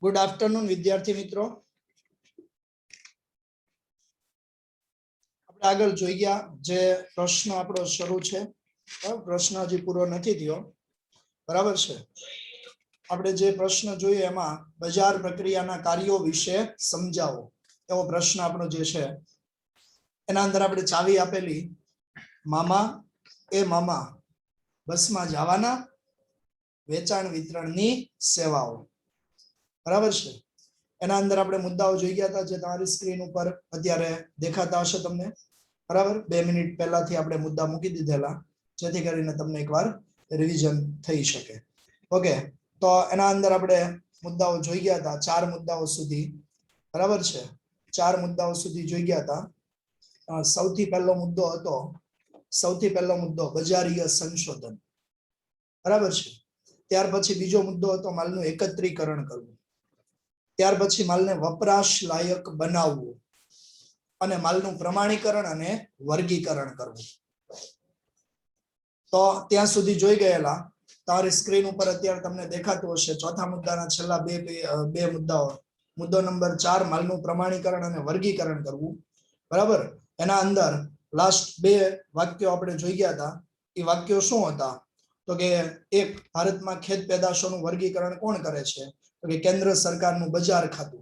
Good afternoon विद्यार्थी मित्रों, આપણે આગળ જોઈ ગયા જે પ્રશ્ન આપણો શરૂ છે। પ્રશ્ન હજી પૂરો નથી થયો, બરાબર છે। આપણે જે પ્રશ્ન જોઈએ એમાં બજાર પ્રક્રિયાના કાર્યો વિશે સમજાવો એવો પ્રશ્ન આપણો જે છે એના અંદર આપણે ચાવી આપેલી મામા એ મામા બસમાં જવાના વેચાણ વિતરણની સેવાઓ, बराबर है। एना अंदर आपणे मुद्दाओ जोई गया था जे तमारी स्क्रीन पर अत्यारे देखाता हशे तमने, बराबर। 2 मिनिट पहेलाथी आपणे मुद्दा मूकी दीधेला जेथी करीने तमने एकवार रिविजन थई शके। ओके, तो एना अंदर आपणे मुद्दाओ जोई गया था 4 मुद्दाओ सुधी, बराबर है। 4 मुद्दाओ सुधी जोई गया था। सौथी पहेलो मुद्दो बजारीय संशोधन, बराबर है। त्यार पछी बीजो मुद्दो हतो मालनुं एकत्रीकरण करवुं, त्यार पछी मालने वपराश लायक बनाववुं अने मालनुं प्रमाणीकरण अने वर्गीकरण करवुं। तो त्यां सुधी जोई गयेला तारी स्क्रीन पर अत्यारे तमने देखातुं हशे। चौथा मुद्दाना छेल्ला बे मुद्दाओ, मुद्दो नंबर 4 मालनुं प्रमाणीकरण अने वर्गीकरण करवुं, बराबर। एना अंदर लास्ट 2 वाक्यो आपणे जोई गया था। ए वाक्यो शुं हता तो के एक भारत में खेत पेदाशों वर्गीकरण कोण करे छे तो के केंद्र सरकारनुं बजार खातुं,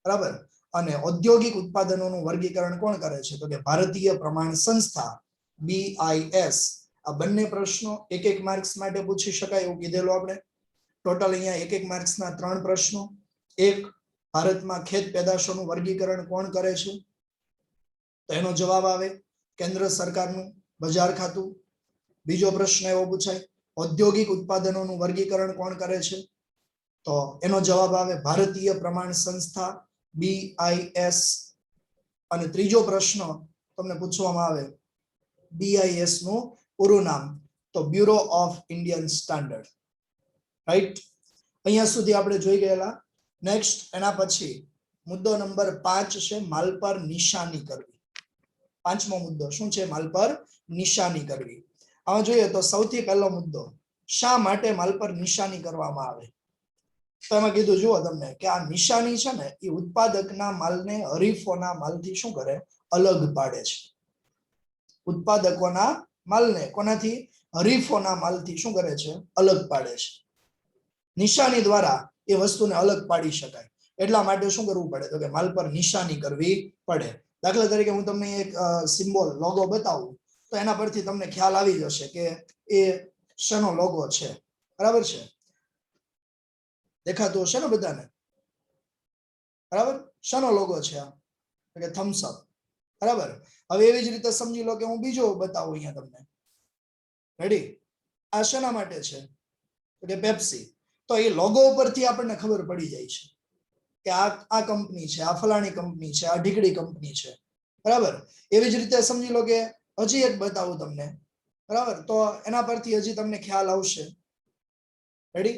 बराबर। अने औद्योगिक उत्पादनों वर्गीकरण कोण करे छे तो के भारतीय प्रमाण संस्था BIS। आ बंने प्रश्नों एक एक मार्क्स माटे पूछी शकाय एवुं कीधेलुं आपणे। टोटल अहींया एक एक मार्क्स ना 3 प्रश्नों। एक, भारत में खेत पेदाशों वर्गीकरण कोण करे छे तो एनो जवाब आवे केंद्र सरकारनुं बजार खातुं। बीजो प्रश्न एवो पूछाय औद्योगिक उत्पादनों वर्गीकरण कोण करे छे तो एनो जवाब आवे भारतीय प्रमाण संस्था BIS। अने त्रीजो प्रश्न तमने पूछवामां आवे BIS नुं पूरुं नाम तो bureau of Indian standard, right. अहींया सुधी आपणे जोई गयेला। नेक्स्ट एना पछी मुद्दो नंबर 5 छे माल पर निशानी करवी। पांचमो मुद्दो शुं छे माल पर निशानी करवी। आमां जोईए तो सौथी पहेलो मुद्दो शा माटे माल पर निशानी करवामां आवे तो एमां कीधुं जुओ तमने के आ निशानी छे ने ई उत्पादकना मालने हरीफोना मालथी शुं करे अलग पाडे छे। उत्पादकोना मालने कोनाथी हरीफोना मालथी शुं करे छे अलग पाडे छे। निशानी द्वारा ए वस्तुने अलग पाडी शकाय એટલા માટે શું કરવું પડે તો કે માલ પર નિશાની કરવી પડે। દાખલા તરીકે હું તમને એક સિમ્બોલ લોગો બતાવું તો એના પરથી તમને ખ્યાલ આવી જશે કે એ શેનો લોગો છે, બરાબર છે। દેખાતું હશે ને બધાને, બરાબર। શેનો લોગો છે આ કે થમ્સ અપ, બરાબર। હવે એવી જ રીતે સમજી લો કે હું બીજો બતાવું અહીંયા તમને, રેડી। આ શેના માટે છે તો કે પેપ્સી। તો એ લોગો ઉપરથી આપણને ખબર પડી જાય છે કે આ કંપની છે, આ ફલાણી કંપની છે, આ ઢીકડી કંપની છે, બરાબર। એવી જ રીતે સમજી લો કે હજી એક બતાવું તમને, બરાબર। તો એના પરથી હજી તમને ખ્યાલ આવશે, રેડી।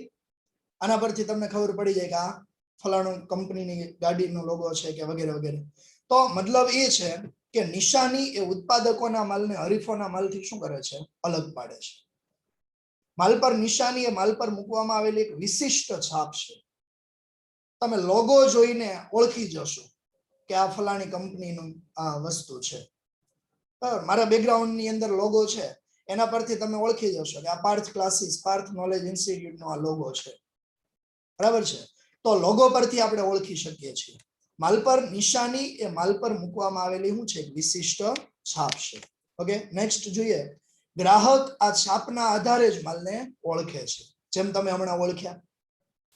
આના પરથી તમને ખબર પડી જાય કે આ ફલાણો કંપનીની ગાડીનો લોગો છે કે વગેરે વગેરે। તો મતલબ એ છે કે નિશાની એ ઉત્પાદકોના માલને હરીફોના માલથી શું કરે છે અલગ પાડે છે। માલ પર નિશાની એ માલ પર મૂકવામાં આવેલી એક વિશિષ્ટ છાપ છે। તમે લોગો જોઈને ઓળખી જશો કે આ ફલાણી કંપનીનું આ વસ્તુ છે, બરાબર। મારા બેકગ્રાઉન્ડની અંદર લોગો છે એના પરથી તમે ઓળખી જશો કે આ પાર્થ ક્લાસીસ, પાર્થ નોલેજ ઇન્સ્ટિટ્યૂટનો આ લોગો છે, બરાબર છે। તો લોગો પરથી આપણે ઓળખી શકીએ છીએ। માલ પર નિશાની એ માલ પર મૂકવામાં આવેલી શું છે વિશિષ્ટ છાપ છે। ઓકે, નેક્સ્ટ જોઈએ। ગ્રાહક આ છાપના આધારે જ માલને ઓળખે છે। જેમ તમે હમણાં ઓળખ્યા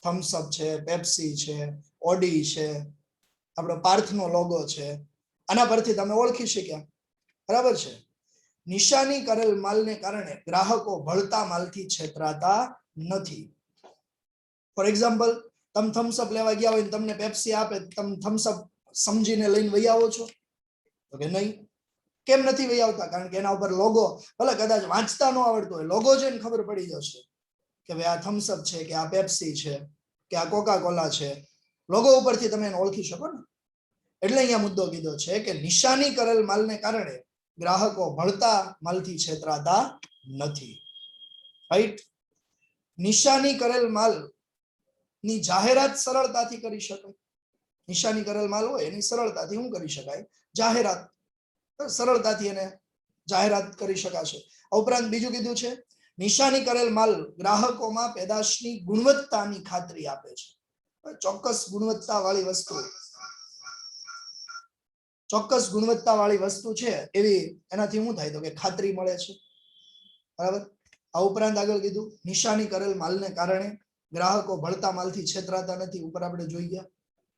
થમ્સ અપ છે, પેપ્સી છે, ઓડી છે, આપણો પાર્થનો લોગો છે, આના પરથી તમે ઓળખી શક્યા, બરાબર છે। નિશાની કરેલ માલને કારણે ગ્રાહકો ભળતા માલથી છેતરાતા નથી। ફોર એક્ઝામ્પલ તમે થમ્સ અપ લેવા ગયા હોય ને તમને પેપ્સી આપે, તમે થમ્સ અપ સમજીને લઈને વહી આવો છો તો કે નહીં। કેમ નથી વહી આવતા? કારણ કે એના ઉપર લોગો, ભલે કદાચ વાંચતા ન આવડતો હોય, લોગો જોઈને ખબર પડી જશે કે ભાઈ આ થમ્સ અપ છે કે આ પેપ્સી છે કે આ કોકા કોલા છે। લોગો ઉપરથી તમે એને ઓળખી શકો ને। એટલે અહીંયા મુદ્દો કીધો છે કે નિશાની કરેલ માલને કારણે ગ્રાહકો ભળતા માલથી છેતરાતા નથી, રાઈટ। નિશાની કરેલ માલ ની જાહેરાત સરળતાથી કરી શકાય. નિશાની કરેલ માલ હોય એની સરળતાથી શું કરી શકાય? જાહેરાત. સરળતાથી એને જાહેરાત કરી શકાશે. ઉપરાંત બીજું કીધું છે નિશાની કરેલ માલ ગ્રાહકોમાં પેદાશની ગુણવત્તાની ખાતરી આપે છે. ચોક્કસ ગુણવત્તાવાળી વસ્તુ છે એવી એનાથી શું થાય તો કે ખાતરી મળે છે. બરાબર. આ ઉપરાંત આગળ કીધું નિશાની કરેલ માલને કારણે ગ્રાહકો ભળતા માલથી છેતરાતા નથી. ઉપર આપણે જોઈ ગયા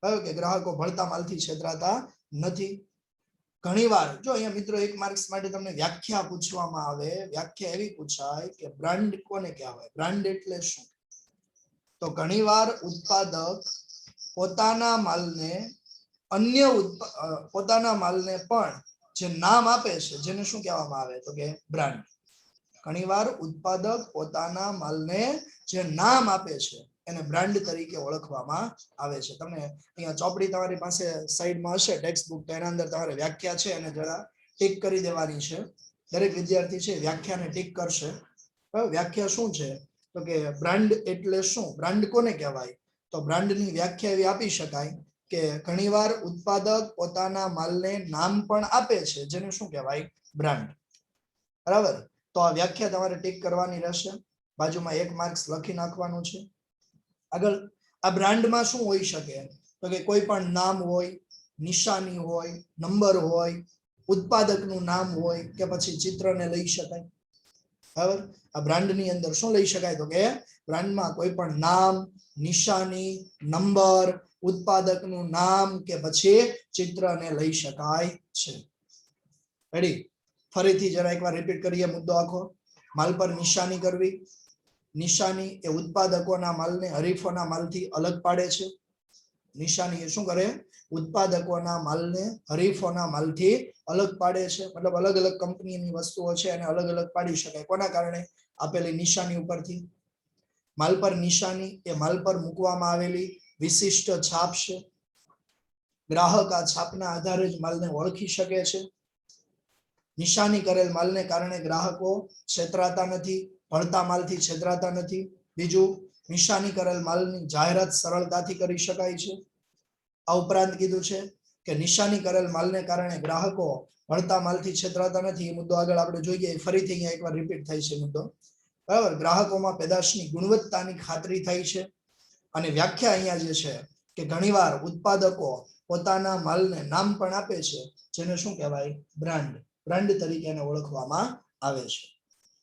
બરાબર કે ગ્રાહકો ભળતા માલથી છેતરાતા નથી. ઘણીવાર જો અહીંયા મિત્રો 1 માર્ક્સ માટે તમને વ્યાખ્યા પૂછવામાં આવે. વ્યાખ્યા એવી પૂછાય કે બ્રાન્ડ કોને કહેવાય? બ્રાન્ડ એટલે શું? તો ઘણીવાર ઉત્પાદક પોતાના માલને પણ જે નામ આપે છે જેને શું કહેવામાં આવે તો કે બ્રાન્ડ. ઘણીવાર ઉત્પાદક પોતાના માલને જે નામ આપે છે એને બ્રાન્ડ તરીકે ઓળખવામાં આવે છે. તમને અહીંયા ચોપડી તમારી પાસે સાઈડમાં હશે ટેક્સ્ટ બુક, તો એના અંદર તમારે વ્યાખ્યા છે એને જરા ટીક કરી દેવાની છે. દરેક વિદ્યાર્થી છે વ્યાખ્યાને ટીક કરશે. વ્યાખ્યા શું છે તો કે બ્રાન્ડ એટલે શું? બ્રાન્ડ કોને કહેવાય? તો બ્રાન્ડની વ્યાખ્યા એવી આપી શકાય કે ઘણીવાર ઉત્પાદક પોતાના માલને નામ પણ આપે છે જેને શું કહેવાય? બ્રાન્ડ. બરાબર. તો આ વ્યાખ્યા તમારે ટીક કરવાની રહેશે. બાજુમાં 1 માર્ક્સ લખી નાખવાનું છે. આગળ આ બ્રાન્ડમાં શું હોઈ શકે તો કે કોઈ પણ નામ હોય, નિશાની હોય, નંબર હોય, ઉત્પાદકનું નામ હોય કે પછી ચિત્રને લઈ શકાય. બરાબર. આ બ્રાન્ડની અંદર શું લઈ શકાય તો કે બ્રાન્ડમાં કોઈ પણ નામ, નિશાની, નંબર, ઉત્પાદકનું નામ કે પછી ચિત્રને લઈ શકાય છે. રેડી? ફરીથી જરા એકવાર રિપીટ કરીએ મુદ્દો આખો. માલ પર નિશાની કરવી. નિશાની એ ઉત્પાદકોના માલને હરીફોના માલથી અલગ પાડે છે. નિશાની એ શું કરે? ઉત્પાદકોના માલને હરીફોના માલથી અલગ પાડે છે. મતલબ અલગ અલગ કંપનીની વસ્તુઓ છે એને અલગ અલગ પાડી શકાય. કોના કારણે? આપેલી નિશાની ઉપરથી. માલ પર નિશાની એ માલ પર મૂકવામાં આવેલી વિશિષ્ટ છાપ છે. ગ્રાહક આ છાપના આધારે જ માલને ઓળખી શકે છે. નિશાની કરેલ માલને કારણે ગ્રાહકો છેતરાતા નથી, ભળતા માલથી છેતરાતા નથી. બીજું, નિશાની કરેલ માલની જાહેરાત સરળતાથી કરી શકાય છે. આ ઉપરાંત કીધું છે કે નિશાની કરેલ માલને કારણે ગ્રાહકો ભળતા માલથી છેતરાતા નથી. એ મુદ્દો આગળ આપણે જોઈએ. ફરીથી અહીંયા એકવાર રિપીટ થાય છે મુદ્દો. બરાબર. ગ્રાહકોમાં પેદાશની ગુણવત્તાની ખાતરી થાય છે. અને વ્યાખ્યા અહીંયા જે છે કે ઘણીવાર ઉત્પાદકો પોતાના માલને નામ પણ આપે છે જેને શું કહેવાય? બ્રાન્ડ. બ્રાન્ડ તરીકે ઓળખવામાં આવે છે.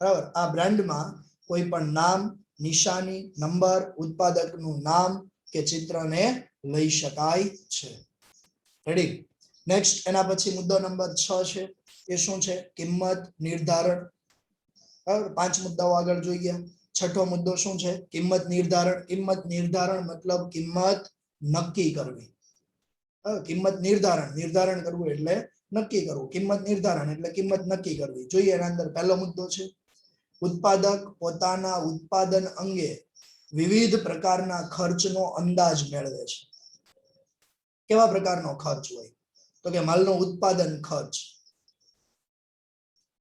બરાબર. આ બ્રાન્ડમાં કોઈ પણ નામ, નિશાની, નંબર, ઉત્પાદકનું નામ કે ચિત્રને લઈ શકાય છે. રેડી? નેક્સ્ટ એના પછી મુદ્દો નંબર 6 છે. એ શું છે? કિંમત નિર્ધારણ. બરાબર. 5 મુદ્દાઓ આગળ જોઈએ. છઠ્ઠો મુદ્દો શું છે? કિંમત નિર્ધારણ. કિંમત નિર્ધારણ મતલબ કિંમત નક્કી કરવી. કિંમત નિર્ધારણ કરવું એટલે નક્કી કરવું. કિંમત નિર્ધારણ એટલે કિંમત નક્કી કરવી. જોઈએ એના અંદર પહેલો મુદ્દો છે ઉત્પાદક પોતાના ઉત્પાદન અંગે વિવિધ પ્રકારના ખર્ચનો અંદાજ મેળવે છે. કેવા પ્રકારનો ખર્ચ હોય તો કે માલનો ઉત્પાદન ખર્ચ.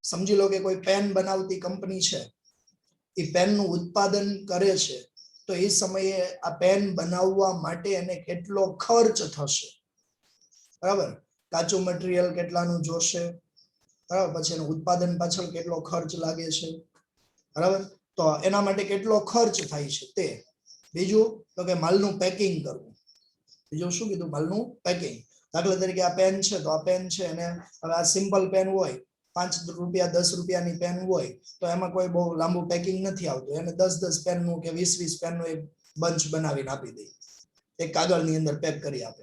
સમજી લો કે કોઈ પેન બનાવતી કંપની છે, એ પેનનું ઉત્પાદન કરે છે, તો એ સમયે આ પેન બનાવવા માટે એને કેટલો ખર્ચ થશે. બરાબર. કાચું મટીરિયલ કેટલાનું જોશે. બરાબર. પછી એનું ઉત્પાદન પાછળ કેટલો ખર્ચ લાગે છે. બરાબર. તો એના માટે કેટલો ખર્ચ થાય છે તે. બીજું તો કે માલનું પેકિંગ કરવું. બીજું શું કીધું? માલનું પેકિંગ. દાખલા તરીકે આ પેન છે, તો આ પેન છે અને હવે આ સિમ્પલ પેન હોય, 5 રૂપિયા 10 રૂપિયાની પેન હોય, તો એમાં કોઈ બહુ લાંબુ પેકિંગ નથી આવતું. એને 10 પેનનું કે 20 પેનનું એક બંચ બનાવીને આપી દે, એક કાગળની અંદર પેક કરી આપે.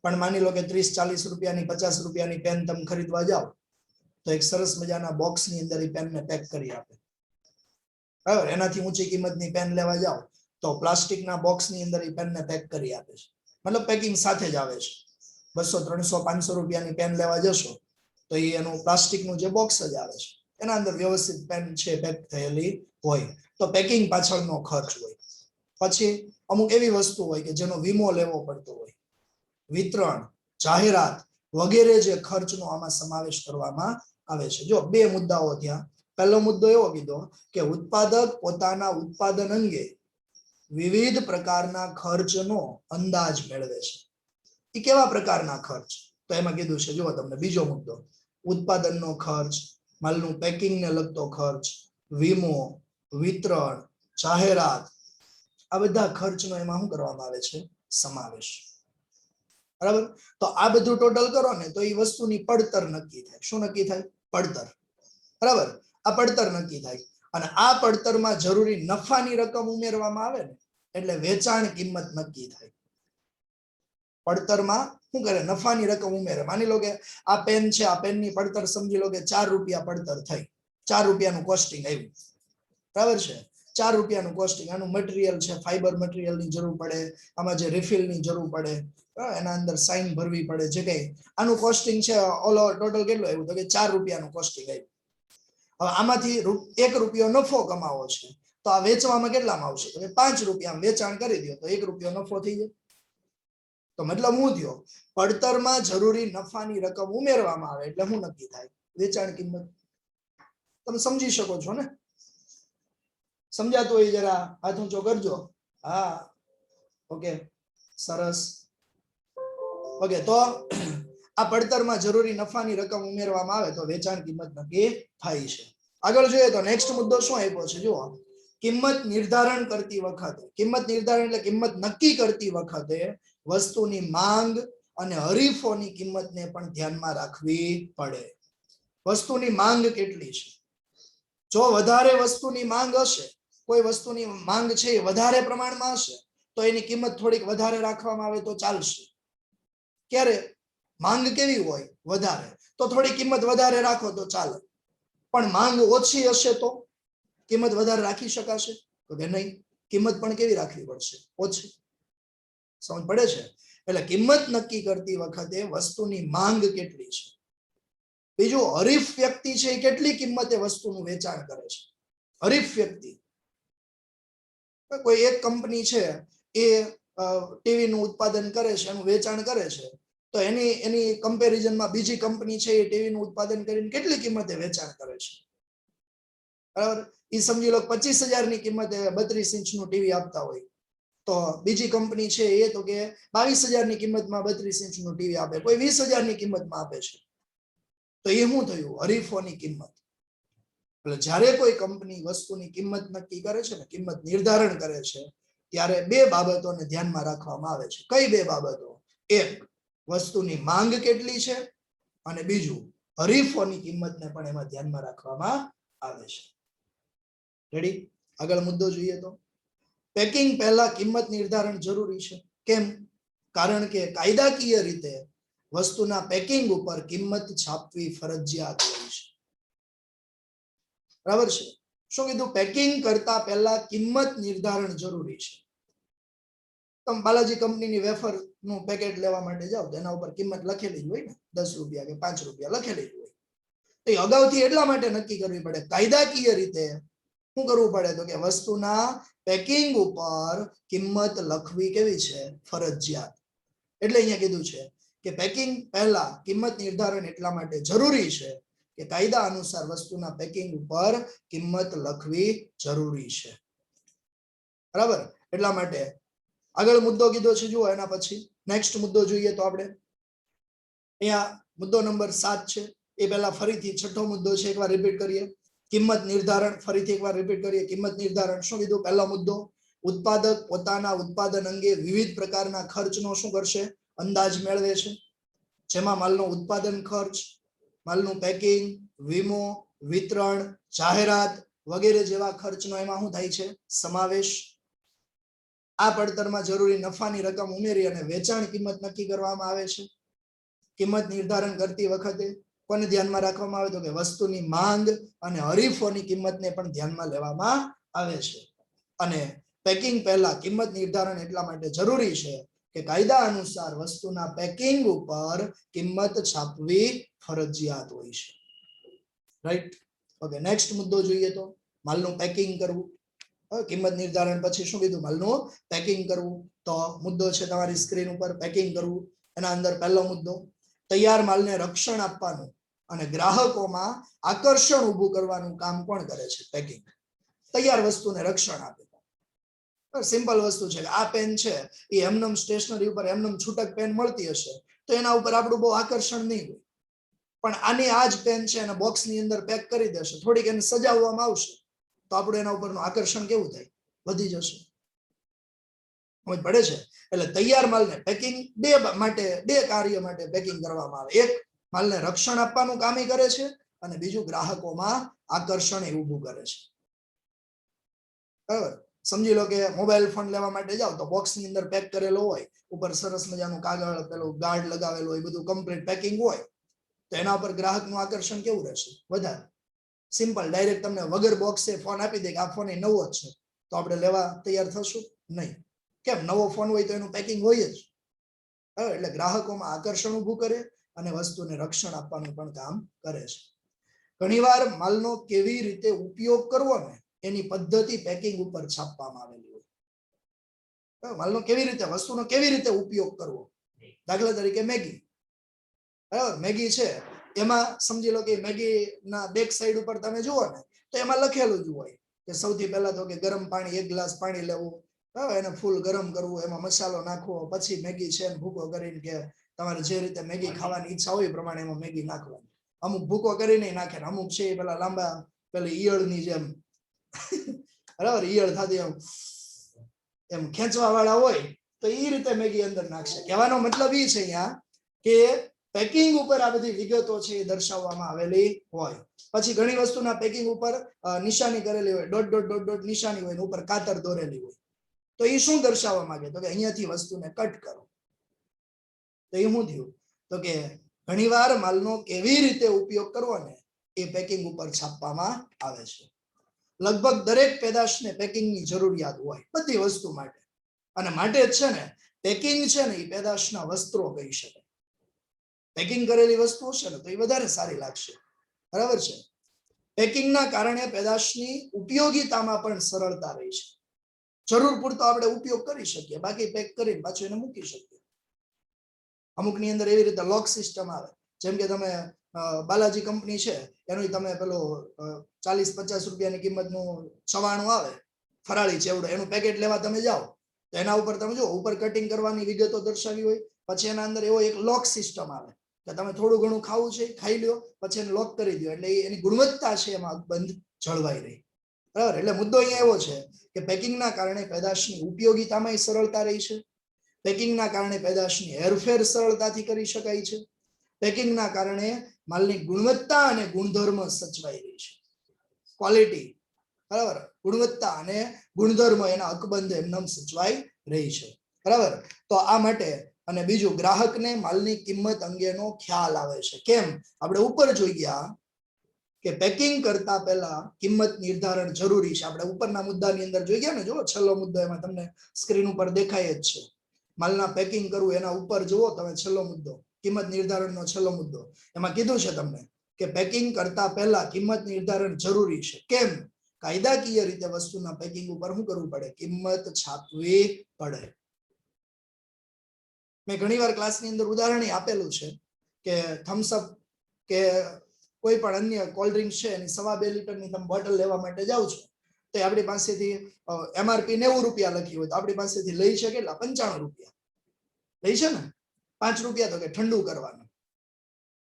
પણ માની લો કે 30-40 રૂપિયાની 50 રૂપિયાની પેન તમે ખરીદવા જાઓ તો એક સરસ મજાના બોક્સની અંદર એ પેનને પેક કરી આપે. બરાબર. એનાથી ઊંચી કિંમતની પેન લેવા જાઓ તો પ્લાસ્ટિકના બોક્સની અંદર એ પેનને પેક કરી આપે છે. મતલબ પેકિંગ સાથે જ આવે છે. 200, 300, 500 રૂપિયાની પેન લેવા જશો તો એ એનું પ્લાસ્ટિકનું જે બોક્સ જ આવે છે, એના અંદર વ્યવસ્થિત પેન છે પેક થયેલી હોય. તો પેકિંગ પાછળનો ખર્ચ હોય. પછી અમુક એવી વસ્તુ હોય કે જેનો વીમો લેવો પડતો હોય, વિતરણ, જાહેરાત વગેરે જે ખર્ચનો આમાં સમાવેશ કરવામાં આવે છે. જો 2 મુદ્દાઓ થયા. પહેલો મુદ્દો એવો કીધો કે ઉત્પાદક પોતાના ઉત્પાદન અંગે વિવિધ પ્રકારના ખર્ચનો અંદાજ મેળવે છે. એ કેવા પ્રકારના ખર્ચ? તો એમાં કીધું છે, જુઓ તમને બીજો મુદ્દો, ઉત્પાદનનો ખર્ચ, માલનું પેકિંગને લગતો ખર્ચ, વીમો, વિતરણ, જાહેરાત, આ બધા ખર્ચનો એમાં શું કરવામાં આવે છે? સમાવેશ. બરાબર? તો આ બધું ટોટલ કરો ને તો એ વસ્તુની પડતર નક્કી થાય. શું નક્કી થાય? પડતર. બરાબર? આ પડતર નક્કી થાય અને આ પડતરમાં જરૂરી નફાની રકમ ઉમેરવામાં આવે ને એટલે વેચાણ કિંમત નક્કી થાય. પડતરમાં શું કરે? નફાની રકમ ઉમેરે. માની લો કે આ પેન છે, આ પેનની પડતર સમજી લો કે 4 રૂપિયા પડતર થઈ, 4 રૂપિયાનું કોસ્ટિંગ આવ્યું. બરાબર છે? 4 રૂપિયાનું કોસ્ટિંગ. આનું મટીરિયલ છે, ફાઈબર મટીરિયલની જરૂર પડે, આમાં જે રિફિલની જરૂર પડે, એના અંદર સાઇન ભરવી પડે, જે કઈ આનું કોસ્ટિંગ છે ઓલ ઓવર ટોટલ કેટલું આવ્યું? તો કે 4 રૂપિયાનું કોસ્ટિંગ આવ્યું. હવે આમાંથી 1 રૂપિયો નફો કમાવો છે તો આ વેચવામાં કેટલામાં આવશે? તો 5 રૂપિયા વેચાણ કરી દો તો 1 રૂપિયો નફો થઈ જાય. તો મતલબ હું થયો? પડતરમાં જરૂરી નફાની રકમ ઉમેરવામાં આવે એટલે શું નક્કી થાય? વેચાણ કિંમત. તમે સમજી શકો છો ને? સમજાતું હોય જરા હાથ ઊંચો કરજો. હા, ઓકે, સરસ. ઓકે, તો આ પડતરમાં જરૂરી નફાની રકમ ઉમેરવામાં આવે તો વેચાણ કિંમત નક્કી થાય છે. આગળ જોઈએ તો નેક્સ્ટ મુદ્દો શું આપ્યો છે? જુઓ, કિંમત નિર્ધારણ કરતી વખતે, કિંમત નિર્ધારણ એટલે કિંમત નક્કી કરતી વખતે વસ્તુની માંગ અને હરીફોની કિંમતને પણ ધ્યાનમાં રાખવી પડે. વસ્તુની માંગ કેટલી છે? જો વધારે વસ્તુની માંગ હશે, કોઈ વસ્તુની માંગ છે એ વધારે પ્રમાણમાં હશે તો એની કિંમત થોડીક વધારે રાખવામાં આવે તો ચાલશે. ક્યારે માંગ કેવી હોય? વધારે, તો થોડી કિંમત વધારે રાખો તો ચાલે. પણ માંગ ઓછી હશે તો કિંમત વધારે રાખી શકાશે? તો કે નહીં, કિંમત પણ કેવી રાખવી પડશે? ઓછી. સમજ પડે છે? એટલે કિંમત નક્કી કરતી વખતે વસ્તુની માંગ કેટલી છે, બીજું હરીફ વ્યક્તિ છે એ કેટલી કિંમતે વસ્તુનું વેચાણ કરે છે. હરીફ વ્યક્તિ, કોઈ એક કંપની છે એ ટીવી નું ઉત્પાદન કરે છે, એનું વેચાણ કરે છે, તો એની કમ્પેરિઝનમાં બીજી કંપની છે એ ટીવી નું ઉત્પાદન કરીને કેટલી કિંમતે વેચાણ કરે છે? બરાબર? એ સમજી લો 25,000 ની કિંમતે 32 ઇંચનું ટીવી આપતા હોય તો બીજી કંપની છે એ તો કે 22,000 ની કિંમતમાં 32 ઇંચનું ટીવી આપે, કોઈ 20,000 ની કિંમતમાં આપે છે. તો એ શું થયું? હરીફોની કિંમત. એટલે જ્યારે કોઈ કંપની વસ્તુની કિંમત નક્કી કરે છે ને, કિંમત નિર્ધારણ કરે છે, ત્યારે બે બાબતોને ધ્યાનમાં રાખવામાં આવે છે. કઈ બે બાબતો? એક, વસ્તુની માંગ કેટલી છે અને બીજું હરીફોની કિંમતને પણ એમાં ધ્યાનમાં રાખવામાં આવે છે. રેડી? આગળ મુદ્દો જોઈએ તો પેકિંગ પહેલા કિંમત નિર્ધારણ જરૂરી છે. કેમ? કારણ કે કાયદાકીય રીતે વસ્તુના પેકિંગ ઉપર કિંમત છાપવી ફરજિયાત હોય છે. બરાબર છે? શું કીધું? પેકિંગ કરતા પહેલા કિંમત નિર્ધારણ જરૂરી છે. તમે બાલાજી કંપનીની વેફર નું પેકેટ લેવા માટે જાઓ તો એના ઉપર કિંમત લખેલી જ હોય ને, 10 રૂપિયા કે 5 રૂપિયા લખેલી જ હોય. તો અગાઉથી એટલા માટે નક્કી કરવી પડે, કાયદાકીય રીતે શું કરવું પડે? તો કે વસ્તુના પેકિંગ ઉપર કિંમત લખવી કેવી છે? ફરજિયાત. એટલે અહીંયા કીધું છે કે પેકિંગ પહેલા કિંમત નિર્ધારણ એટલા માટે જરૂરી છે કે કાયદા અનુસાર વસ્તુના પેકિંગ ઉપર કિંમત લખવી જરૂરી છે. બરાબર? એટલા માટે આગળ મુદ્દો કીધો છે. જુઓ, એના પછી નેક્સ્ટ મુદ્દો જોઈએ તો આપણે અહીંયા મુદ્દો નંબર 7 છે. એ પહેલા ફરીથી છઠ્ઠો મુદ્દો છે, એકવાર રિપીટ કરીએ. કિંમત નિર્ધારણ, ફરીથી એકવાર રિપીટ કરીએ. કિંમત નિર્ધારણ શું કીધું? પહેલો મુદ્દો, ઉત્પાદક પોતાના ઉત્પાદન અંગે વિવિધ પ્રકારના ખર્ચનો શું કરશે? અંદાજ મેળવે છે, જેમાં માલનો ઉત્પાદન ખર્ચ, માલનું પેકિંગ, વીમો, વિતરણ, જાહેરાત વગેરે જેવા ખર્ચનો એમાં શું થાય છે? સમાવેશ. આ પડતરમાં જરૂરી નફાની રકમ ઉમેરી અને વેચાણ કિંમત નક્કી કરવામાં આવે છે. કિંમત નિર્ધારણ કરતી વખતે કોને ધ્યાનમાં રાખવામાં આવે? તો કે વસ્તુની માંગ અને હરીફોની કિંમતને પણ ધ્યાનમાં લેવામાં આવે છે. અને પેકિંગ પહેલા કિંમત નિર્ધારણ એટલા માટે જરૂરી છે કે કાયદા અનુસાર વસ્તુના પેકિંગ ઉપર કિંમત છાપવી ફરજિયાત હોય છે. રાઈટ? ઓકે, નેક્સ્ટ મુદ્દો જોઈએ તો માલનું પેકિંગ કરવું. કિંમત નિર્ધારણ પછી શું કીધું? માલનું પેકિંગ કરવું. તો મુદ્દો છે તમારી સ્ક્રીન ઉપર, પેકિંગ કરવું. એના અંદર પહેલો મુદ્દો, તૈયાર માલને રક્ષણ આપવાનું અને ગ્રાહકોમાં આકર્ષણ ઊભું કરવાનું કામ કોણ કરે છે? પેકિંગ. તૈયાર વસ્તુને રક્ષણ આપે. સિમ્પલ વસ્તુ છે કે આ પેન છે એ એમનેમ સ્ટેશનરી ઉપર એમનેમ છૂટક પેન મળતી હશે તો એના ઉપર આપણું બહુ આકર્ષણ નહીં હોય, પણ આની આ જ પેન છે અને બોક્સની અંદર પેક કરી દેશે, થોડીક એને સજાવવામાં આવશે તો આપણું એના ઉપરનું આકર્ષણ કેવું થાય, વધી જશે. સમજ પડે છે? એટલે તૈયાર માલને પેકિંગ બે કાર્ય માટે પેકિંગ કરવામાં આવે. એક, માલને રક્ષણ આપવાનું કામ કરે છે અને બીજું ગ્રાહકોમાં આકર્ષણ ઊભું કરે છે. બરાબર? સમજી લો કે મોબાઈલ ફોન લેવા માટે જાવ તો બોક્સની અંદર પેક કરેલો હોય, ઉપર સરસ મજાનું કાગળ પેલું ગાર્ડ લગાવેલું હોય, બધું કમ્પ્લીટ પેકિંગ હોય તો એના ઉપર ગ્રાહકનું આકર્ષણ કેવું રહેશે, વધારે. સિમ્પલ, ડાયરેક્ટ તમને વગર બોક્સે ફોન આપી દે કે આ ફોન એ નવો જ છે તો આપણે લેવા તૈયાર થશું નહીં. કેમ? નવો ફોન હોય તો એનું પેકિંગ હોય જ. એટલે ગ્રાહકોમાં આકર્ષણ ઊભું કરે અને વસ્તુને રક્ષણ આપવાનું પણ કામ કરે છે. ઘણીવાર માલનો કેવી રીતે ઉપયોગ કરવો ને એની પદ્ધતિ પેકિંગ ઉપર છાપવામાં આવેલી હોય. માલનો કેવી રીતે, વસ્તુનો કેવી રીતે ઉપયોગ કરવો. દાખલા તરીકે મેગી, બરાબર? મેગી છે એમાં સમજી લો કે મેગી ના બેક સાઈડ ઉપર તમે જુઓ ને તો એમાં લખેલું જ હોય કે સૌથી પહેલા તો કે ગરમ પાણી, 1 ગ્લાસ પાણી લેવું, એને ફૂલ ગરમ કરવું, એમાં મસાલો નાખવો, પછી મેગી છે ભૂકો કરીને કે તમારે જે રીતે મેગી ખાવાની ઈચ્છા હોય એ પ્રમાણે એમાં મેગી નાખવાની. અમુક ભૂકો કરીને નાખે, અમુક છે પેલા લાંબા પેલી ઈયળની જેમ બરાબર ઈયળ થતી એમ ખેંચવા વાળા હોય તો એ રીતે મેગી અંદર નાખશે. કહેવાનો મતલબ એ છે અહીંયા કે પેકિંગ ઉપર આ બધી વિગતો છે એ દર્શાવવામાં આવેલી હોય. પછી ઘણી વસ્તુના પેકિંગ ઉપર નિશાની કરેલી હોય, ડોટ ડોટ ડોટ ડોટ નિશાની હોય, ઉપર કાતર દોરેલી હોય. તો એ શું દર્શાવવા માંગે? તો કે અહીંયાથી વસ્તુને કટ કરો. તો એ શું થયું? તો કે ઘણીવાર માલનો કેવી રીતે ઉપયોગ કરવો ને એ પેકિંગ ઉપર છાપવામાં આવે છે. લગભગ દરેક પેદાશને પેકિંગની જરૂરિયાત હોય, બધી વસ્તુ માટે. અને માટે જ છે ને પેકિંગ છે ને એ પેદાશના વસ્ત્રો કહી શકાય. પેકિંગ કરેલી વસ્તુ છે ને તો એ વધારે સારી લાગશે. બરાબર છે? પેકિંગના કારણે પેદાશની ઉપયોગિતામાં પણ સરળતા રહી છે. જરૂર પૂરતો આપણે ઉપયોગ કરી શકીએ, બાકી પેક કરીને પાછું એને મૂકી શકીએ. અમુકની અંદર એવી રીતે લોક સિસ્ટમ આવે, જેમ કે તમે બાલાજી કંપની છે એનું તમે પેલો 40-50 રૂપિયાની કિંમતનું છવાણું આવે ફરાળી ચેવડો, એનું પેકેટ લેવા તમે જાઓ તો એના ઉપર તમે જો ઉપર કટિંગ કરવાની વિગતો દર્શાવી હોય, પછી એના અંદર એવો એક લોક સિસ્ટમ આવે કે તમે થોડું ઘણું ખાવું છે ખાઈ લ્યો, પછી એને લોક કરી દો, એટલે એની ગુણવત્તા છે એમાં બંધ જળવાઈ રહી. બરાબર? એટલે મુદ્દો અહીંયા એવો છે કે પેકિંગના કારણે પેદાશની ઉપયોગિતામાં સરળતા રહી છે. પેકિંગના કારણે પેદાશની હેરફેર સરળતાથી કરી શકાય છે. પેકિંગના કારણે માલની ગુણવત્તા અને ગુણધર્મ સચવાઈ રહી છે. ક્વોલિટી, બરાબર, ગુણવત્તા અને ગુણધર્મ એના અકબંધ એમનેમ સચવાઈ રહી છે. બરાબર? તો આ માટે અને બીજું, ગ્રાહકને માલની કિંમત અંગેનો ખ્યાલ આવે છે. કેમ? આપણે ઉપર જોઈ ગયા કે પેકિંગ કરતા પહેલા કિંમત નિર્ધારણ જરૂરી છે. આપણે ઉપરના મુદ્દાની અંદર જોઈ ગયા ને, જો છેલ્લો મુદ્દો એમાં તમને સ્ક્રીન ઉપર દેખાય જ છે. માલના પેકિંગ કરવું એના ઉપર જુઓ તમે, છેલ્લો મુદ્દો કિંમત નિર્ધારણનો છેલ્લો મુદ્દો, એમાં કીધું છે તમને કે પેકિંગ કરતા પહેલા કિંમત નિર્ધારણ જરૂરી છે. કેમ? કાયદાકીય રીતે વસ્તુના પેકિંગ ઉપર શું કરવું પડે? કિંમત છાપવી પડે. મેં ઘણીવાર ક્લાસની અંદર ઉદાહરણ આપેલું છે કે થમ્સઅપ કે કોઈ પણ અન્ય કોલ્ડ ડ્રિંક છે એની 2.5 લીટરની તમે બોટલ લેવા માટે જાઓ છો તો આપણી પાસેથી MRP 90 રૂપિયા લખી હોય તો આપણી પાસેથી લઈ છે કેટલા? 95 રૂપિયા લઈ છે ને. 5 રૂપિયા તો કે ઠંડુ કરવાનું.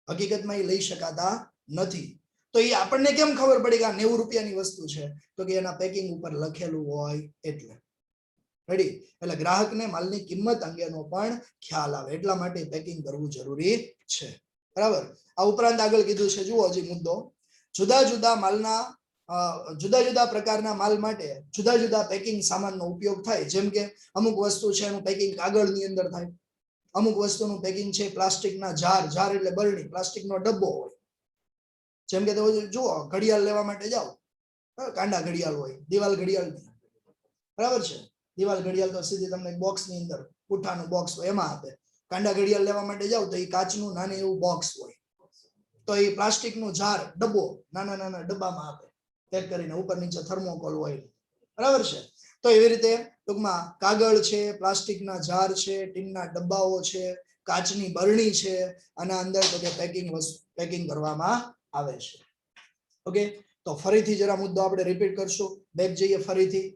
હકીકતમાં એ લઈ શકાતા નથી. તો એ આપણને કેમ ખબર પડી કે આ 90 રૂપિયાની વસ્તુ છે? તો કે એના પેકિંગ ઉપર લખેલું હોય એટલે. રેડી? એટલે ગ્રાહકને માલની કિંમત અંગેનો પણ ખ્યાલ આવે, એટલા માટે પેકિંગ કરવું જરૂરી છે. બરાબર? આ ઉપરાંત આગળ કીધું છે, જુઓ હજી મુદ્દો, જુદા જુદા માલના જુદા જુદા પ્રકારના માલ માટે જુદા જુદા પેકિંગ સામાનનો ઉપયોગ થાય. જેમ કે અમુક વસ્તુ છે એનું પેકિંગ કાગળની અંદર થાય, અમુક વસ્તુનું પેકિંગ છે પ્લાસ્ટિકના જાર, જાર એટલે બરણી, પ્લાસ્ટિકનો ડબ્બો હોય. જેમ કે તમે જુઓ ઘડિયાળ લેવા માટે જાઓ, કાંડા ઘડિયાળ હોય, દિવાલ ઘડિયાળ, બરાબર છે? દિવાલ ઘડિયાળ તો સીધી તમને બોક્સની અંદર પુઠ્ઠાનું બોક્સ હોય એમાં આપે. કાંડા ઘડિયાળ લેવા માટે જાવ તો એ કાચનું નાનું એવું બોક્સ હોય, તો એ પ્લાસ્ટિકનું જાર, ડબ્બો, નાના નાના ડબ્બામાં આપે પેક કરીને, ઉપર નીચે થર્મોકોલ હોય. બરાબર છે? તો એવી રીતે ટૂંકમાં કાગળ છે, પ્લાસ્ટિકના જાર છે, ટીનના ડબ્બાઓ છે, કાચની બરણી છે, આના અંદર તો કે પેકિંગ કરવામાં આવે છે. ઓકે? તો ફરીથી જરા મુદ્દો આપણે રિપીટ કરશું, બેક જઈએ ફરીથી.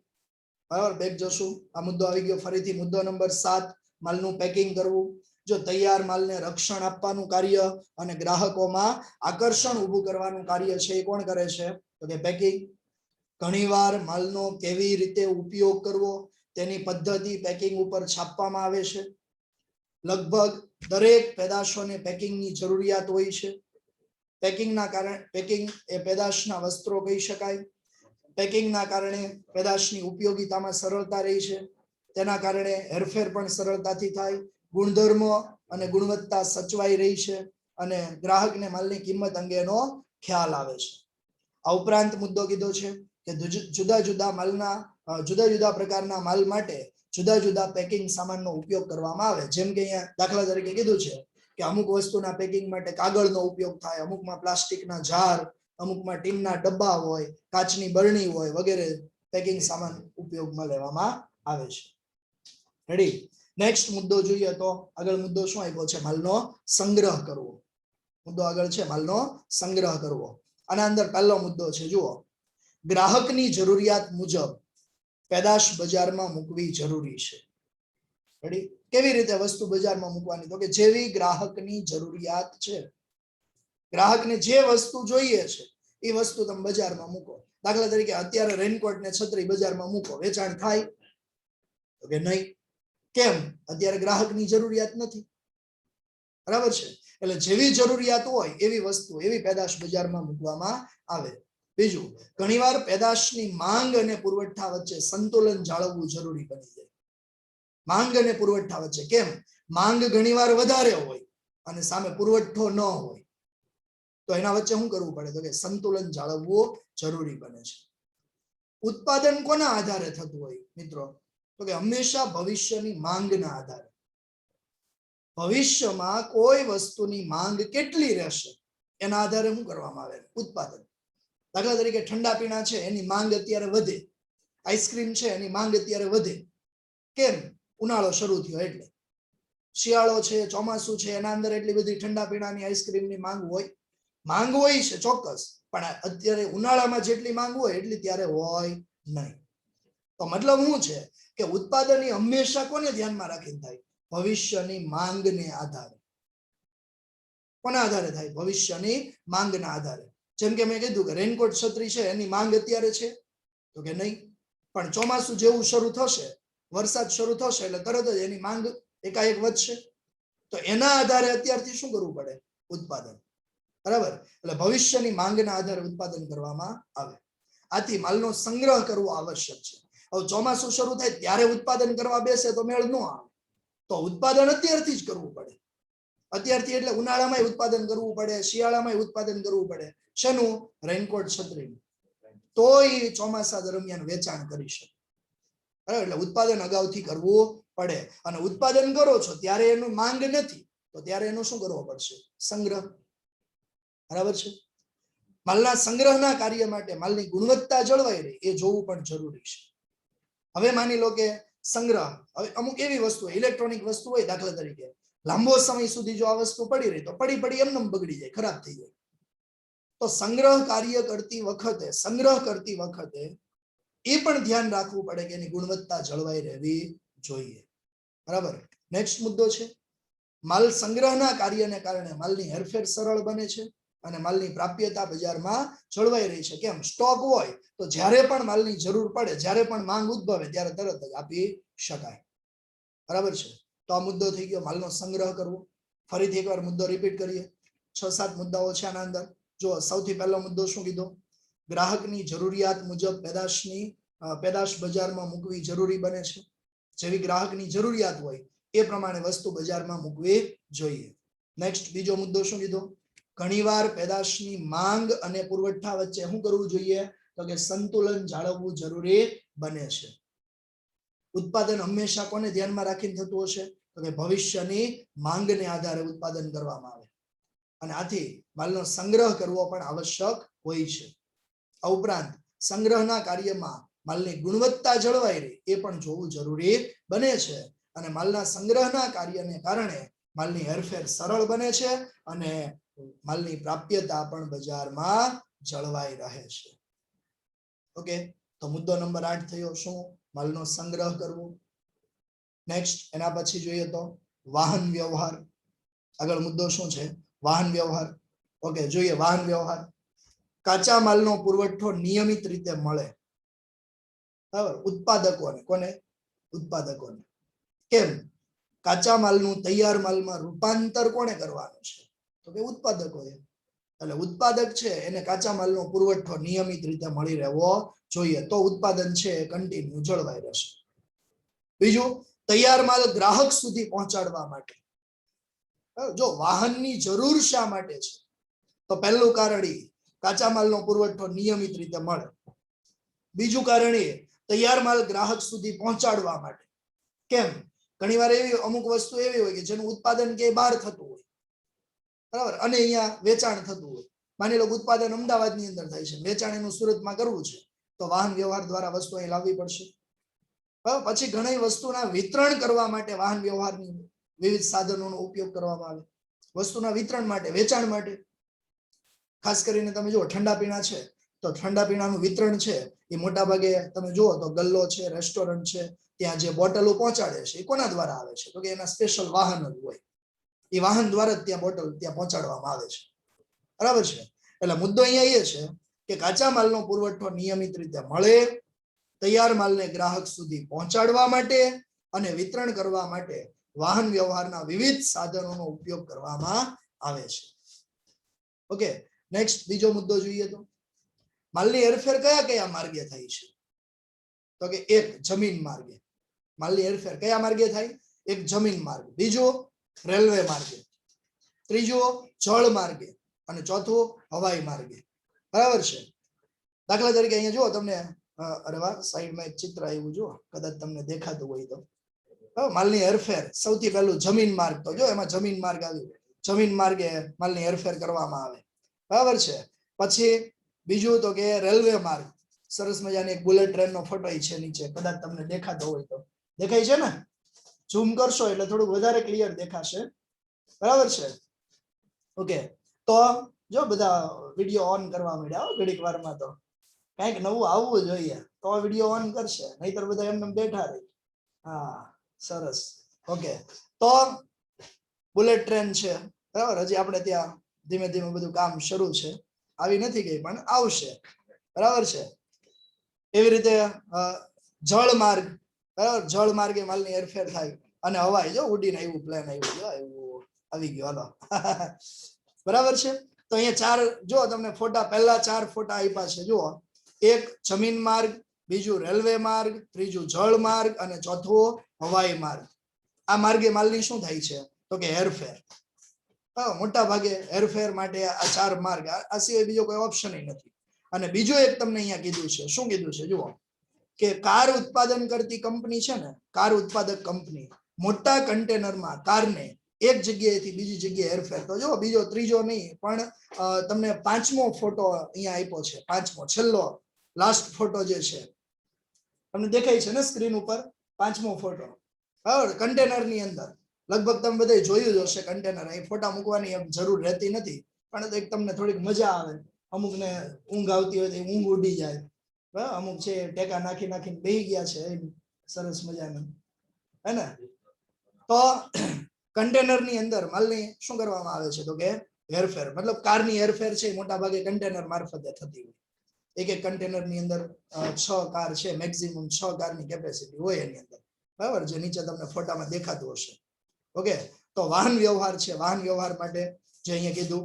બરાબર બેક જશું આ મુદ્દો આવી ગયો ફરીથી મુદ્દો નંબર 7 માલનું પેકિંગ કરવું જો તૈયાર માલને રક્ષણ આપવાનું કાર્ય અને ગ્રાહકોમાં આકર્ષણ ઊભું કરવાનું કાર્ય છે એ કોણ કરે છે તો કે પેકિંગ ઘણીવાર માલનો કેવી રીતે ઉપયોગ કરવો તેની પદ્ધતિ પેકિંગ ઉપર છાપવામાં આવે છે લગભગ દરેક પેદાશોને પેકિંગની જરૂરિયાત હોય છે પેકિંગના કારણે પેકિંગ એ પેદાશના વસ્ત્રો કહી શકાય પેકિંગના કારણે પેદાશની ઉપયોગિતામાં સરળતા રહી છે તેના કારણે હેરફેર પણ સરળતાથી થાય ગુણધર્મો અને ગુણવત્તા સચવાઈ રહી છે અને ગ્રાહકને માલની કિંમત અંગેનો ખ્યાલ આવે છે આ ઉપરાંત મુદ્દો કીધો છે કે જુદા જુદા માલના જુદા જુદા પ્રકારના માલ માટે જુદા જુદા પેકિંગ સામાનનો ઉપયોગ કરવામાં આવે જેમ કે અહીંયા દાખલા તરીકે કીધું છે કે અમુક વસ્તુના પેકિંગ માટે કાગળનો ઉપયોગ થાય અમુકમાં પ્લાસ્ટિકના જાર અમુકમાં ટીનના ડબ્બા હોય કાચની બરણી હોય વગેરે પેકિંગ સામાન ઉપયોગમાં લેવામાં આવે છે રેડી નેક્સ્ટ મુદ્દો જોઈએ તો આગળ મુદ્દો શું આપ્યો છે માલનો સંગ્રહ કરવો મુદ્દો આગળ છે માલનો સંગ્રહ કરવો આના અંદર પહેલો મુદ્દો છે જુઓ ગ્રાહકની જરૂરિયાત મુજબ પેદાશ બજારમાં મૂકવી જરૂરી છે રેડી કેવી રીતે વસ્તુ બજારમાં મૂકવાની તો કે જેવી ગ્રાહકની જરૂરિયાત છે ગ્રાહકને જે વસ્તુ જોઈએ છે એ વસ્તુ તમે બજારમાં મૂકો દાખલા તરીકે અત્યારે રેનકોટ ને છત્રી બજારમાં મૂકો વેચાણ થાય તો કે નહીં કેમ અત્યારે ગ્રાહકની જરૂરિયાત નથી બરાબર છે એટલે જેવી જરૂરિયાત હોય એવી વસ્તુ એવી પેદાશ બજારમાં મૂકવામાં આવે બીજું ઘણીવાર પેદાશની માંગ અને પુરવઠા વચ્ચે સંતુલન જાળવવું જરૂરી બની જાય માંગ અને પુરવઠા વચ્ચે કેમ માંગ ઘણીવાર વધારે હોય અને સામે પુરવઠો ન હોય તો એના વચ્ચે શું કરવું પડે તો કે સંતુલન જાળવવું જરૂરી બને છે ઉત્પાદન કોના આધારે થતું હોય મિત્રો તો કે હંમેશા ભવિષ્યની માંગના આધારે ભવિષ્યમાં કોઈ વસ્તુની માંગ કેટલી રહેશે એના આધારે શું કરવામાં આવે ઉત્પાદન દાખલા તરીકે ઠંડા પીણા છે એની માંગ અત્યારે વધે આઈસ્ક્રીમ છે એની માંગ અત્યારે વધે કેમ ઉનાળો શરૂ થયો એટલે શિયાળો છે ચોમાસું છે એના અંદર એટલી બધી ઠંડા પીણાની આઈસ્ક્રીમની માંગ હોય છે ચોક્કસ પણ અત્યારે ઉનાળામાં જેટલી માંગ હોય એટલી ત્યારે હોય નહીં તો મતલબ શું છે કે ઉત્પાદન એ હંમેશા કોને ધ્યાનમાં રાખીને થાય ભવિષ્યની માંગને આધારે કોના આધારે થાય ભવિષ્યની માંગના આધારે જેમ કે મેં કીધું કે રેનકોટ છત્રી છે એની માંગ અત્યારે છે તો કે નહીં પણ ચોમાસું જેવું શરૂ થશે વરસાદ શરૂ થશે એટલે તરત જ એની માંગ એકાએક વધશે તો એના આધારે અત્યારથી શું કરવું પડે ઉત્પાદન બરાબર એટલે ભવિષ્યની માંગના આધારે ઉત્પાદન કરવામાં આવે આથી માલનો સંગ્રહ કરવો આવશ્યક છે હવે ચોમાસું શરૂ થાય ત્યારે ઉત્પાદન કરવા બેસે તો મેળ ન આવે તો ઉત્પાદન અત્યારથી જ કરવું પડે અત્યારથી એટલે ઉનાળામાં ઉત્પાદન કરવું પડે શિયાળામાં ઉત્પાદન કરવું પડે શેનું રેનકોટ છત્રી તો એ ચોમાસા દરમિયાન વેચાણ કરી શકે બરાબર એટલે ઉત્પાદન અગાઉથી કરવું પડે અને ઉત્પાદન કરો છો ત્યારે એનું માંગ નથી તો ત્યારે એનો શું કરવો પડશે સંગ્રહ બરાબર છે માલના સંગ્રહના કાર્ય માટે માલની ગુણવત્તા જળવાઈ રહે એ જોવું પણ જરૂરી છે હવે માની લો કે સંગ્રહ હવે અમુક એવી વસ્તુ ઇલેક્ટ્રોનિક વસ્તુ હોય દાખલા તરીકે લાંબો સમય સુધી જો આ વસ્તુ પડી રહી તો પડી એમને બગડી જાય ખરાબ થઈ જાય તો સંગ્રહ કરતી વખતે એ પણ ધ્યાન રાખવું પડે કે એની ગુણવત્તા જળવાઈ રહેવી જોઈએ બરાબર નેક્સ્ટ મુદ્દો છે માલ સંગ્રહના કાર્યને કારણે માલની હેરફેર સરળ બને છે અને માલની પ્રાપ્યતા બજારમાં જળવાઈ રહી છે કેમ સ્ટોક હોય તો જ્યારે પણ માલની જરૂર પડે જ્યારે પણ માંગ ઉદ્ભવે ત્યારે તરત જ આપી શકાય બરાબર છે તો આ મુદ્દો થઈ ગયો માલનો સંગ્રહ કરવો ફરીથી એકવાર મુદ્દો રિપીટ કરીએ 6-7 મુદ્દાઓ છે આના અંદર જો સૌથી પહેલો મુદ્દો શું કીધો ગ્રાહકની જરૂરિયાત મુજબ પેદાશ બજારમાં મૂકવી જરૂરી બને છે જેવી ગ્રાહકની જરૂરિયાત હોય એ પ્રમાણે વસ્તુ બજારમાં મૂકવી જોઈએ નેક્સ્ટ બીજો મુદ્દો શું કીધો ઘણીવાર પેદાશની માંગ અને પુરવઠા વચ્ચે શું કરવું જોઈએ તો કે સંતુલન જાળવવું જરૂરી બને છે ઉત્પાદન હંમેશા કોને ધ્યાનમાં રાખીને થતું હશે તો કે ભવિષ્યની માંગને આધારે ઉત્પાદન કરવામાં આવે અને આથી માલનો સંગ્રહ કરવો પણ આવશ્યક હોય છે આ ઉપરાંત સંગ્રહના કાર્યમાં માલની ગુણવત્તા જળવાઈ રહે એ પણ જોવું જરૂરી બને છે અને માલના સંગ્રહના કાર્યને કારણે માલની હેરફેર સરળ બને છે અને માલની પ્રાપ્યતા પણ બજારમાં જળવાઈ રહે છે ઓકે તો મુદ્દો નંબર 8 થયો શું માલનો સંગ્રહ કરવો. નેક્સ્ટ એના પછી જોઈએ તો વાહન વ્યવહાર. આગળ મુદ્દો શું છે? વાહન વ્યવહાર. ઓકે, જોઈએ વાહન વ્યવહાર. કાચા માલનો પુરવઠો નિયમિત રીતે મળે. બરાબર, ઉત્પાદકોને. કોને? ઉત્પાદકોને. કેમ? કાચા માલનું તૈયાર માલમાં રૂપાંતર કોને કરવાનું છે? તો કે ઉત્પાદકોએ. એટલે ઉત્પાદક છે એને કાચા માલનો પુરવઠો નિયમિત રીતે મળી રહેવો જોઈએ, તો ઉત્પાદન છે એ કન્ટિન્યુ જળવાઈ રહેશે. બીજું, તૈયાર માલ ગ્રાહક સુધી પહોંચાડવા માટે. જો વાહનની જરૂર શા માટે છે? તો પહેલું કારણ એ કાચા માલનો પુરવઠો નિયમિત રીતે મળે. બીજું કારણ એ તૈયાર માલ ગ્રાહક સુધી પહોંચાડવા માટે. કેમ? ઘણીવાર એવી અમુક વસ્તુ એવી હોય કે જેનું ઉત્પાદન કે બહાર થતું હોય, બરાબર, અને અહીંયા વેચાણ થતું હોય. માની લો ઉત્પાદન અમદાવાદની અંદર થાય છે, વેચાણ એનું સુરતમાં કરવું છે, તો વાહન વ્યવહાર દ્વારા વસ્તુ અહીં લાવવી પડશે. પછી ઘણી વસ્તુના વિતરણ કરવા માટે વાહન વ્યવહારની વિવિધ સાધનોનો ઉપયોગ કરવામાં આવે. વસ્તુના વિતરણ માટે, વેચાણ માટે. ખાસ કરીને તમે જુઓ ઠંડા પીણા છે, તો ઠંડા પીણાનું વિતરણ છે એ મોટા ભાગે તમે જુઓ તો ગલ્લો છે, રેસ્ટોરન્ટ છે, ત્યાં જે બોટલો પહોંચાડે છે એ કોના દ્વારા આવે છે? તો કે એના સ્પેશિયલ વાહન જ હોય. એ વાહન દ્વારા જ ત્યાં બોટલ ત્યાં પહોંચાડવામાં આવે છે. બરાબર છે? એટલે મુદ્દો અહીંયા એ છે કે કાચા માલનો પુરવઠો નિયમિત રીતે મળે, તૈયાર માલને ગ્રાહક સુધી પહોંચાડવા માટે અને વિતરણ કરવા માટે વાહન વ્યવહારના વિવિધ સાધનોનો ઉપયોગ કરવામાં આવે છે. ઓકે, નેક્સ્ટ બીજો મુદ્દો જોઈએ તો માલની હેરફેર કયા કયા માર્ગે થાય છે? તો કે એક, જમીન માર્ગે. માલની હેરફેર કયા માર્ગે થાય? એક, જમીન માર્ગ. બીજો, રેલવે માર્ગે. ત્રીજો, જળ માર્ગે. અને ચોથું, હવાઈ માર્ગે. બરાબર છે? દાખલા તરીકે અહીંયા જુઓ તમને, અરે વાહ, સાઈડમાં એક ચિત્ર આવ્યું જુઓ, કદાચ તમને દેખાતું હોય તો. માલની હેરફેર સૌથી પહેલું જમીન માર્ગ. તો જો એમાં જમીન માર્ગ આવ્યું. જમીન માર્ગે માલની હેરફેર કરવામાં આવે. બરાબર છે? પછી બીજું તો કે રેલવે માર્ગ. સરસ મજાની એક બુલેટ ટ્રેનનો ફોટો છે નીચે, કદાચ તમને દેખાતો હોય તો. દેખાય છે ને? ઝૂમ કરશો એટલે થોડું વધારે ક્લિયર દેખાશે. બરાબર છે? ઓકે, તો જો બધા વિડીયો ઓન કરવા માંડ્યા ઘડીક વારમાં. તો કંઈક નવું આવવું જોઈએ તો વિડીયો ઓન કરશે, નહીતર બધા એમને બેઠા રહે. હા, સરસ. ઓકે, તો બુલેટ ટ્રેન છે, બરાબર. હજી આપણે ત્યાં ધીમે ધીમે બધું કામ શરૂ છે, આવી નથી ગઈ પણ આવશે. બરાબર છે? એવી રીતે જળ માર્ગ. બરાબર, જળ માર્ગે માલની હેરફેર થાય. અને હવાઈ, જો ઉડીને આવ્યું પ્લેન આવ્યું, જો આવ્યું, આવી ગયો. હાલો. બરાબર છે? તો અહીંયા ચાર જો તમને ફોટા, પહેલા ચાર ફોટા આપ્યા છે જુઓ. એક જમીન માર્ગ, બીજું રેલવે માર્ગ, ત્રીજું જળ માર્ગ અને ચોથું હવાઈ માર્ગ. આ માર્ગે માલની શું થાય છે? તો કે હેરફેર. મોટા ભાગે હેરફેર માટે આ ચાર માર્ગ, આ સિવાય બીજો કોઈ ઓપ્શન નથી. અને બીજું એક તમને અહીંયા કીધું છે. શું કીધું છે જુઓ, કે કાર ઉત્પાદન કરતી કંપની છે ને, કાર ઉત્પાદક કંપની મોટા કન્ટેનરમાં કારને એક જગ્યાએથી બીજી જગ્યાએ હેરફેર. તો જો બીજો ત્રીજો નહીં પણ તમને પાંચમો ફોટો અહીંયા આપ્યો છે. પાંચમો, છેલ્લો, લાસ્ટ ફોટો જે છે તમને દેખાય છે ને સ્ક્રીન ઉપર? પાંચમો ફોટો. બરાબર, કન્ટેનરની અંદર. લગભગ તમે બધા જોયું જ હશે કન્ટેનર. અહીં ફોટા મૂકવાની જરૂર રહેતી નથી, પણ એક તમને થોડીક મજા આવે. અમુકને ઊંઘ આવતી હોય તો ઊંઘ ઉડી જાય. અમુક છે ટેકા નાખી નાખીને બેહી ગયા છે, સરસ મજાનું, હે ને? તો કન્ટેનરની અંદર માલની શું કરવામાં આવે છે? તો કે હેરફેર. મતલબ કારની હેરફેર છે મોટા ભાગે કન્ટેનર મારફતે થતી હોય. એક એક કન્ટેનરની અંદર 6 કાર છે, મેક્સિમમ 6 કારની કેપેસિટી હોય એની અંદર. બરાબર, જે નીચે તમને ફોટામાં દેખાતું હશે. ઓકે, તો વાહન વ્યવહાર છે. વાહન વ્યવહાર માટે જે અહીંયા કીધું,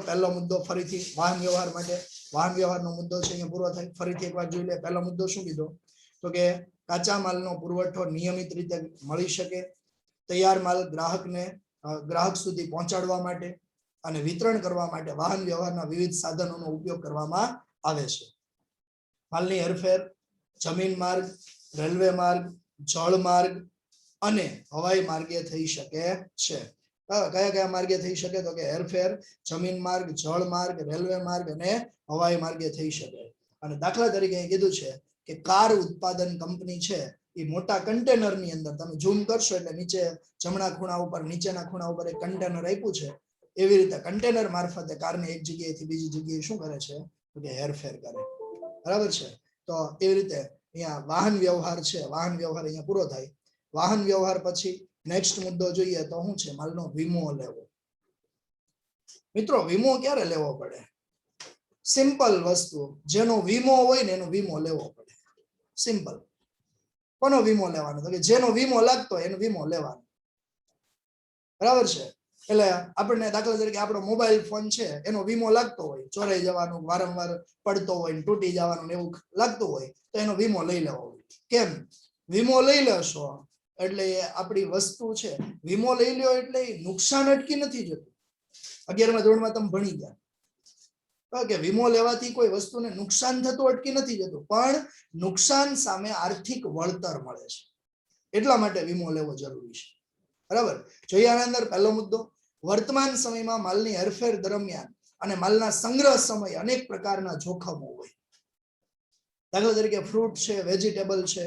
પહેલો મુદ્દો ફરીથી વાહન વ્યવહાર માટે. વાહન વ્યવહારનો મુદ્દો છે અહીંયા પૂરો થાય. ફરીથી એકવાર જોઈ લે. પહેલો મુદ્દો શું કીધો? તો કે કાચા માલનો પુરવઠો નિયમિત રીતે મળી શકે, તૈયાર માલ ગ્રાહક સુધી પહોંચાડવા માટે અને વિતરણ કરવા માટે વાહન વ્યવહારના વિવિધ સાધનોનો ઉપયોગ કરવામાં આવે છે. માલની હેરફેર જમીન માર્ગ, રેલવે માર્ગ, જળ માર્ગ અને હવાઈ માર્ગે થઈ શકે છે. કયા કયા માર્ગે થઈ શકે? તો કે હેરફેર જમીન માર્ગ, જળ માર્ગ, રેલવે માર્ગ અને હવાઈ માર્ગે થઈ શકે. અને દાખલા તરીકે અહીં કીધું છે કે કાર ઉત્પાદન કંપની છે એ મોટા કન્ટેનરની અંદર, તમે ઝૂમ કરશો એટલે નીચે જમણા ખૂણા ઉપર, નીચેના ખૂણા ઉપર એક કન્ટેનર આપ્યું છે. એવી રીતે કન્ટેનર મારફતે કારને એક જગ્યાએથી બીજી જગ્યાએ શું કરે છે? તો કે હેરફેર કરે. બરાબર છે? તો એવી રીતે અહીંયા વાહન વ્યવહાર છે, વાહન વ્યવહાર અહીંયા પૂરો થાય. વાહન વ્યવહાર પછી નેક્સ્ટ મુદ્દો જોઈએ તો શું છે? માલનો વીમો લેવો. મિત્રો વીમો ક્યારે લેવો પડે? સિમ્પલ વસ્તુ, જેનો વીમો હોય ને એનો વીમો લેવો પડે. સિમ્પલ. કોનો વીમો લેવાનો? તો કે જેનો વીમો લાગતો એનો વીમો લેવાનો. બરાબર છે. એટલે આપણને દાખલા તરીકે આપણો મોબાઈલ ફોન છે એનો વીમો લાગતો હોય, ચોરાઈ જવાનું, વારંવાર પડતો હોય, તૂટી જવાનું એવું લાગતું હોય તો એનો વીમો લઈ લેવો. કેમ? વીમો લઈ લેશો એટલે આપણી વસ્તુ છે, વીમો લઈ લ્યો એટલે નુકસાન અટકી નથી જતું. 11મા ધોરણમાં તમે ભણી ગયા કે વીમો લેવાથી કોઈ વસ્તુને નુકસાન થતું અટકી નથી જતું, પણ નુકસાન સામે આર્થિક વળતર મળે છે. એટલા માટે વીમો લેવો જરૂરી છે. બરાબર. જોઈએ આના અંદર પહેલો મુદ્દો, વર્તમાન સમયમાં માલની હેરફેર દરમિયાન અને માલના સંગ્રહ સમય અનેક પ્રકારના જોખમો હોય. દાખલા તરીકે ફ્રૂટ છે, વેજીટેબલ છે,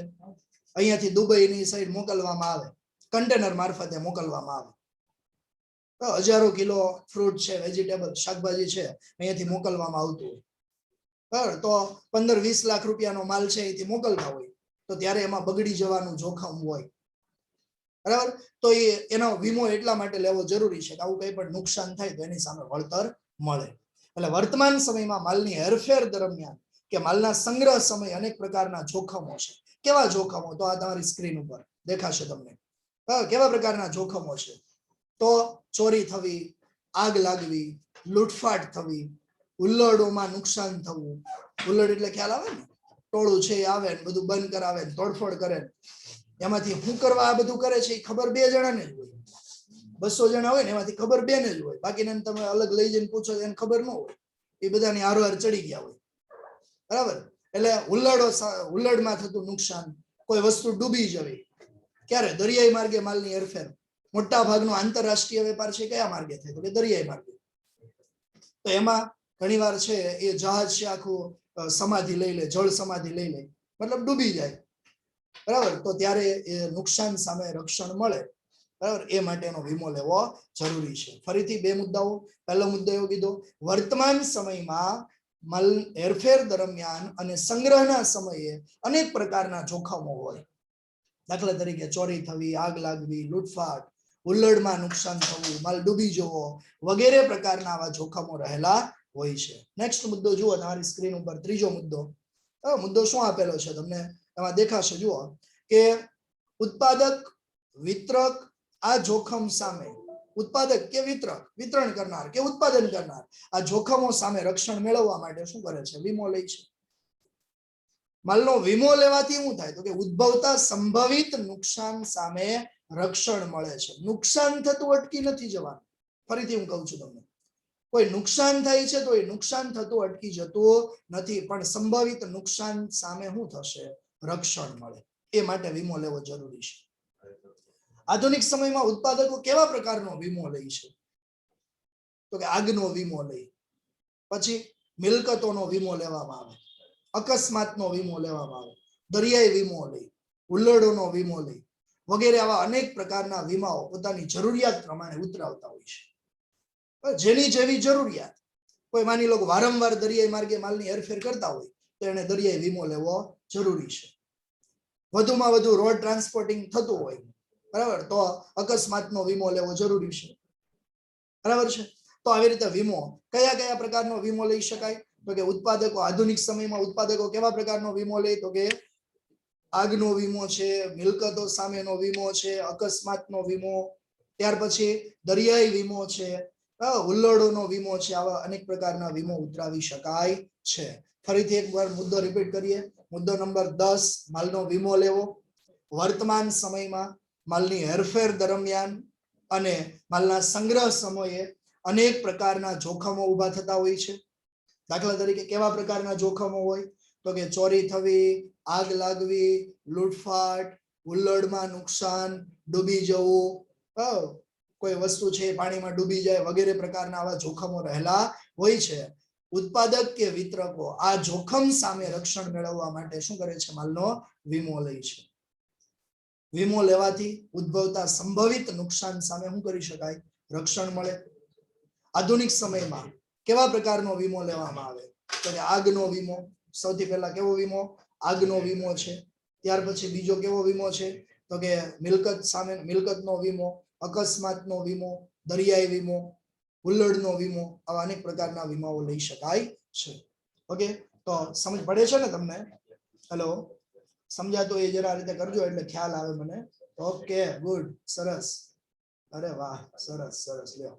અહીંયાથી દુબઈની સાઈડ મોકલવામાં આવે, કન્ટેનર મારફતે મોકલવામાં આવે. તો હજારો કિલો ફ્રૂટ છે, વેજીટેબલ, શાકભાજી છે, અહીંયાથી મોકલવામાં આવતું હોય. બરાબર. તો 15-20 લાખ રૂપિયાનો માલ છે અહીંથી મોકલતા હોય તો ત્યારે એમાં બગડી જવાનું જોખમ હોય. બરાબર. તો એનો વીમો એટલા માટે લેવો જરૂરી છે કે આવું કંઈ પણ નુકસાન થાય તો એની સામે વળતર મળે. એટલે વર્તમાન સમયમાં માલની હેરફેર દરમિયાન કે માલના સંગ્રહ સમય અનેક પ્રકારના જોખમો છે. કેવા જોખમો? તો આ તમારી સ્ક્રીન ઉપર દેખાશે તમને. કેવા પ્રકારના જોખમો છે? તો ચોરી થવી, આગ લાગવી, લૂંટફાટ થવી, હુલ્લડોમાં નુકસાન થવું. હુલ્લડ એટલે ખ્યાલ આવે ને? ટોળું છે એ આવે ને બધું બંધ કરાવે, તોડફોડ કરે, એમાંથી શું કરવા આ બધું કરે છે એ ખબર 2 જણાને જ હોય. 200 જણા હોય ને એમાંથી ખબર 2 ને જ હોય. બાકીને તમે અલગ લઈ જઈને પૂછો એને ખબર ન હોય. એ બધાની હારોહાર ચડી ગયા હોય. બરાબર. એટલે હુલ્લડમાં થતું નુકસાન, કોઈ વસ્તુ ડૂબી જવી. ક્યારે? દરિયાઈ માર્ગે માલની હેરફેર. મોટા ભાગનો આંતરરાષ્ટ્રીય વેપાર છે કયા માર્ગે થાય? તો કે દરિયાઈ માર્ગે. તો એમાં ઘણીવાર છે એ જહાજ છે આખું સમાધિ લઈ લે, જળ સમાધિ લઈ લે, મતલબ ડૂબી જાય. બરાબર. તો ત્યારે એ નુકસાન સામે રક્ષણ મળે. બરાબર. એ માટેનો વીમો લેવો જરૂરી છે. ફરીથી 2 મુદ્દાઓ. પહેલો મુદ્દો એવો કીધો, વર્તમાન સમયમાં માલ હેરફેર દરમિયાન અને સંગ્રહના સમયે અનેક પ્રકારના જોખમો હોય. દાખલા તરીકે ચોરી થવી, આગ લાગવી, લૂંટફાટ, હુલ્લડમાં નુકસાન થવું, માલ ડૂબી જવો વગેરે પ્રકારના આવા જોખમો રહેલા હોય છે. નેક્સ્ટ મુદ્દો જુઓ તમારી સ્ક્રીન ઉપર. ત્રીજો મુદ્દો. મુદ્દો શું આપેલો છે તમને એમાં દેખાશે. જુઓ કે ઉત્પાદક, વિતરક આ જોખમ સામે, ઉત્પાદક કે વિતરક, વિતરણ કરનાર કે ઉત્પાદન કરનાર આ જોખમો સામે રક્ષણ મેળવવા માટે શું કરે છે? વીમો લે છે. માલનો વીમો લેવાથી શું થાય? તો કે ઉદ્ભવતા સંભવિત નુકસાન સામે રક્ષણ મળે છે. નુકસાન થતું અટકી નથી જવાનું. ફરીથી હું કહું છું તમને, કોઈ નુકસાન થાય છે તો એ નુકસાન થતું અટકી જતું નથી, પણ સંભવિત નુકસાન સામે શું થશે? રક્ષણ મળે. એ માટે વીમો લેવો જરૂરી છે. આધુનિક સમયમાં ઉત્પાદકો કેવા પ્રકારનો વીમો લે છે? તો કે આગનો વીમો લે, પછી મિલકતોનો વીમો લેવામાં આવે, અકસ્માતનો વીમો લેવામાં આવે, દરિયાઈ વીમો લે, હુલ્લડોનો વીમો લે વગેરે આવા અનેક પ્રકારના વીમાઓ પોતાની જરૂરિયાત પ્રમાણે ઉતરાવતા હોય છે. જેની જેવી જરૂરિયાત. કોઈ માની લો વારંવાર દરિયાઈ માર્ગે માલની હેરફેર કરતા હોય તો એને દરિયાઈ વીમો લેવો જરૂરી છે. વધુમાં વધુ રોડ ટ્રાન્સપોર્ટિંગ થતું હોય, બરાબર, તો અકસ્માતનો વીમો લેવો જરૂરી છે. બરાબર છે. તો આવી રીતે વીમો કયા કયા પ્રકારનો વીમો લઈ શકાય? તો કે ઉત્પાદકો, આધુનિક સમયમાં ઉત્પાદકો કેવા પ્રકારનો વીમો લે? તો કે આગનો વીમો છે, મિલકતો સામેનો વીમો છે, અકસ્માતનો વીમો, ત્યાર પછી દરિયાઈ વીમો છે, હુલ્લડોનો વીમો છે. આવા અનેક પ્રકારના વીમો ઉતરાવી શકાય છે. ફરીથી એકવાર મુદ્દો રિપીટ કરીએ. મુદ્દો નંબર 10, માલનો વીમો લેવો. વર્તમાન સમયમાં માલની હેરફેર દરમિયાન અને માલના સંગ્રહ સમયે અનેક પ્રકારના જોખમો ઊભા થતા હોય છે. દાખલા તરીકે કેવા પ્રકારના જોખમો હોય? તો કે ચોરી થવી, આગ લાગવી, લૂંટફાટ, હુલ્લડમાં નુકસાન, ડૂબી જવું, કોઈ વસ્તુ છે પાણીમાં ડૂબી જાય વગેરે પ્રકારના આવા જોખમો રહેલા હોય છે. ઉત્પાદક કે વિતરકો આ જોખમ સામે રક્ષણ મેળવવા માટે શું કરે છે? માલનો વીમો લે છે. વીમો લેવાથી ઉદ્ભવતા સંભવિત નુકસાન સામે શું કરી શકાય? રક્ષણ મળે. આધુનિક સમયમાં કેવા પ્રકારનો વીમો લેવામાં આવે? તો કે આગનો વીમો. સૌથી પહેલા કેવો વીમો? આગનો વીમો છે. ત્યાર પછી બીજો કેવો વીમો છે તો કે મિલકત સામે મિલકતનો વીમો, અકસ્માતનો વીમો, દરિયાઈ વીમો, હુલ્લડનો વીમો, આવા અનેક પ્રકારના વીમાઓ લઈ શકાય છે. ઓકે, તો સમજ પડે છે ને તમને? હેલો, સમજાતો એ જરા રીતે કરજો એટલે ખ્યાલ આવે મને. ઓકે, ગુડ, સરસ. અરે વાહ, સરસ સરસ. લ્યો,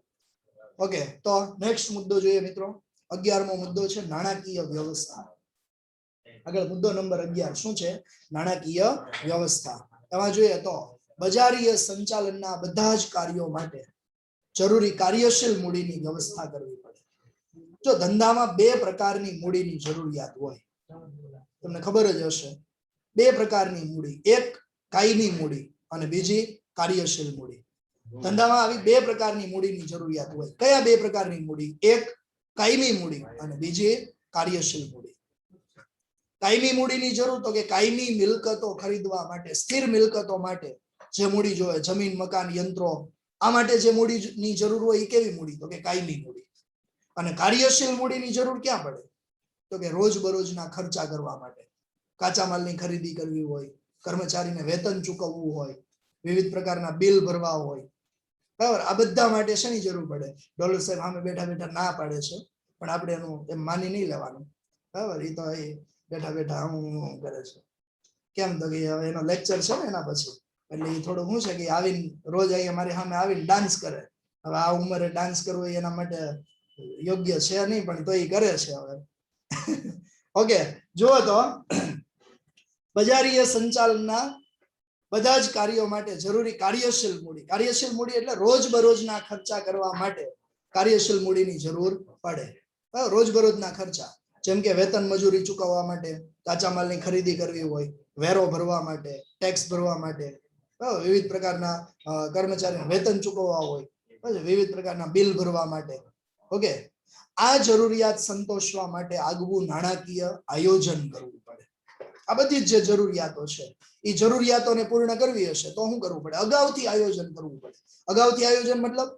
ઓકે, તો નેક્સ્ટ મુદ્દો જોઈએ મિત્રો. 11મો મુદ્દો છે નાણાકીય વ્યવસ્થા. આગળ મુદ્દો નંબર 11 શું છે? નાણાકીય વ્યવસ્થા. એમાં જોઈએ તો બજારીય સંચાલનના બધા જ કાર્યો માટે જરૂરી કાર્યશીલ મૂડીની વ્યવસ્થા કરવી પડે. જો ધંધામાં બે પ્રકારની મૂડીની જરૂરિયાત હોય, તમને ખબર જ હશે. બે પ્રકારની મૂડી, એક કાયમી મૂડી અને બીજી કાર્યશીલ મૂડી. ધંધામાં આવી બે પ્રકારની મૂડીની જરૂરિયાત હોય. કયા બે પ્રકારની મૂડી? એક કાયમી મૂડી અને બીજી કાર્યશીલ મૂડી. કાયમી મૂડીની જરૂર તો કે કાયમી મિલકતો ખરીદવા માટે, સ્થિર મિલકતો માટે જે મૂડી જોઈએ, જમીન, મકાન, યંત્રો, આ માટે જે મૂડીની જરૂર હોય એ કેવી મૂડી? તો કે કાયમી મૂડી. અને કાર્યશીલ મૂડીની જરૂર ક્યાં પડે? તો કે રોજબરોજના ખર્ચા કરવા માટે, કાચા માલની ખરીદી કરવી હોય, કર્મચારીને વેતન ચૂકવવું હોય, વિવિધ પ્રકારના બિલ ભરવા હોય, બરાબર? આ બધા માટે શેની જરૂર પડે? ડોલર સાહેબ સામે બેઠા બેઠા ના પાડે છે, પણ આપણે એનું એમ માની નહીં લેવાનું, બરાબર? એ તો એ બેઠા બેઠા હું કરે છે. કેમ તો કે હવે એનો લેક્ચર છે ને એના પછી, એટલે એ થોડું શું છે કે આવીને રોજ અહીંયા મારી સામે આવીને ડાન્સ કરે. હવે આ ઉંમરે ડાન્સ કરવો એના માટે યોગ્ય છે નહીં, પણ તો એ કરે છે હવે. ઓકે, જુઓ તો બજારીય સંચાલનના બધા જ કાર્યો માટે જરૂરી કાર્યશીલ મૂડી. કાર્યશીલ મૂડી એટલે રોજબરોજના ખર્ચા કરવા માટે કાર્યશીલ મૂડીની જરૂર પડે. રોજબરોજના ખર્ચા, જેમ કે વેતન મજૂરી ચૂકવવા માટે, કાચા માલની ખરીદી કરવી હોય, વેરો ભરવા માટે, ટેક્સ ભરવા માટે, વિવિધ પ્રકારના કર્મચારીને વેતન ચૂકવવા હોય, વિવિધ પ્રકારના બિલ ભરવા માટે. ઓકે, આ જરૂરિયાત સંતોષવા માટે આગવું નાણાકીય આયોજન કરવું પડે. આ બધી જે જરૂરિયાતો છે એ જરૂરિયાતોને પૂર્ણ કરવી હશે તો શું કરવું પડે? અગાઉથી આયોજન કરવું પડે. અગાઉથી આયોજન મતલબ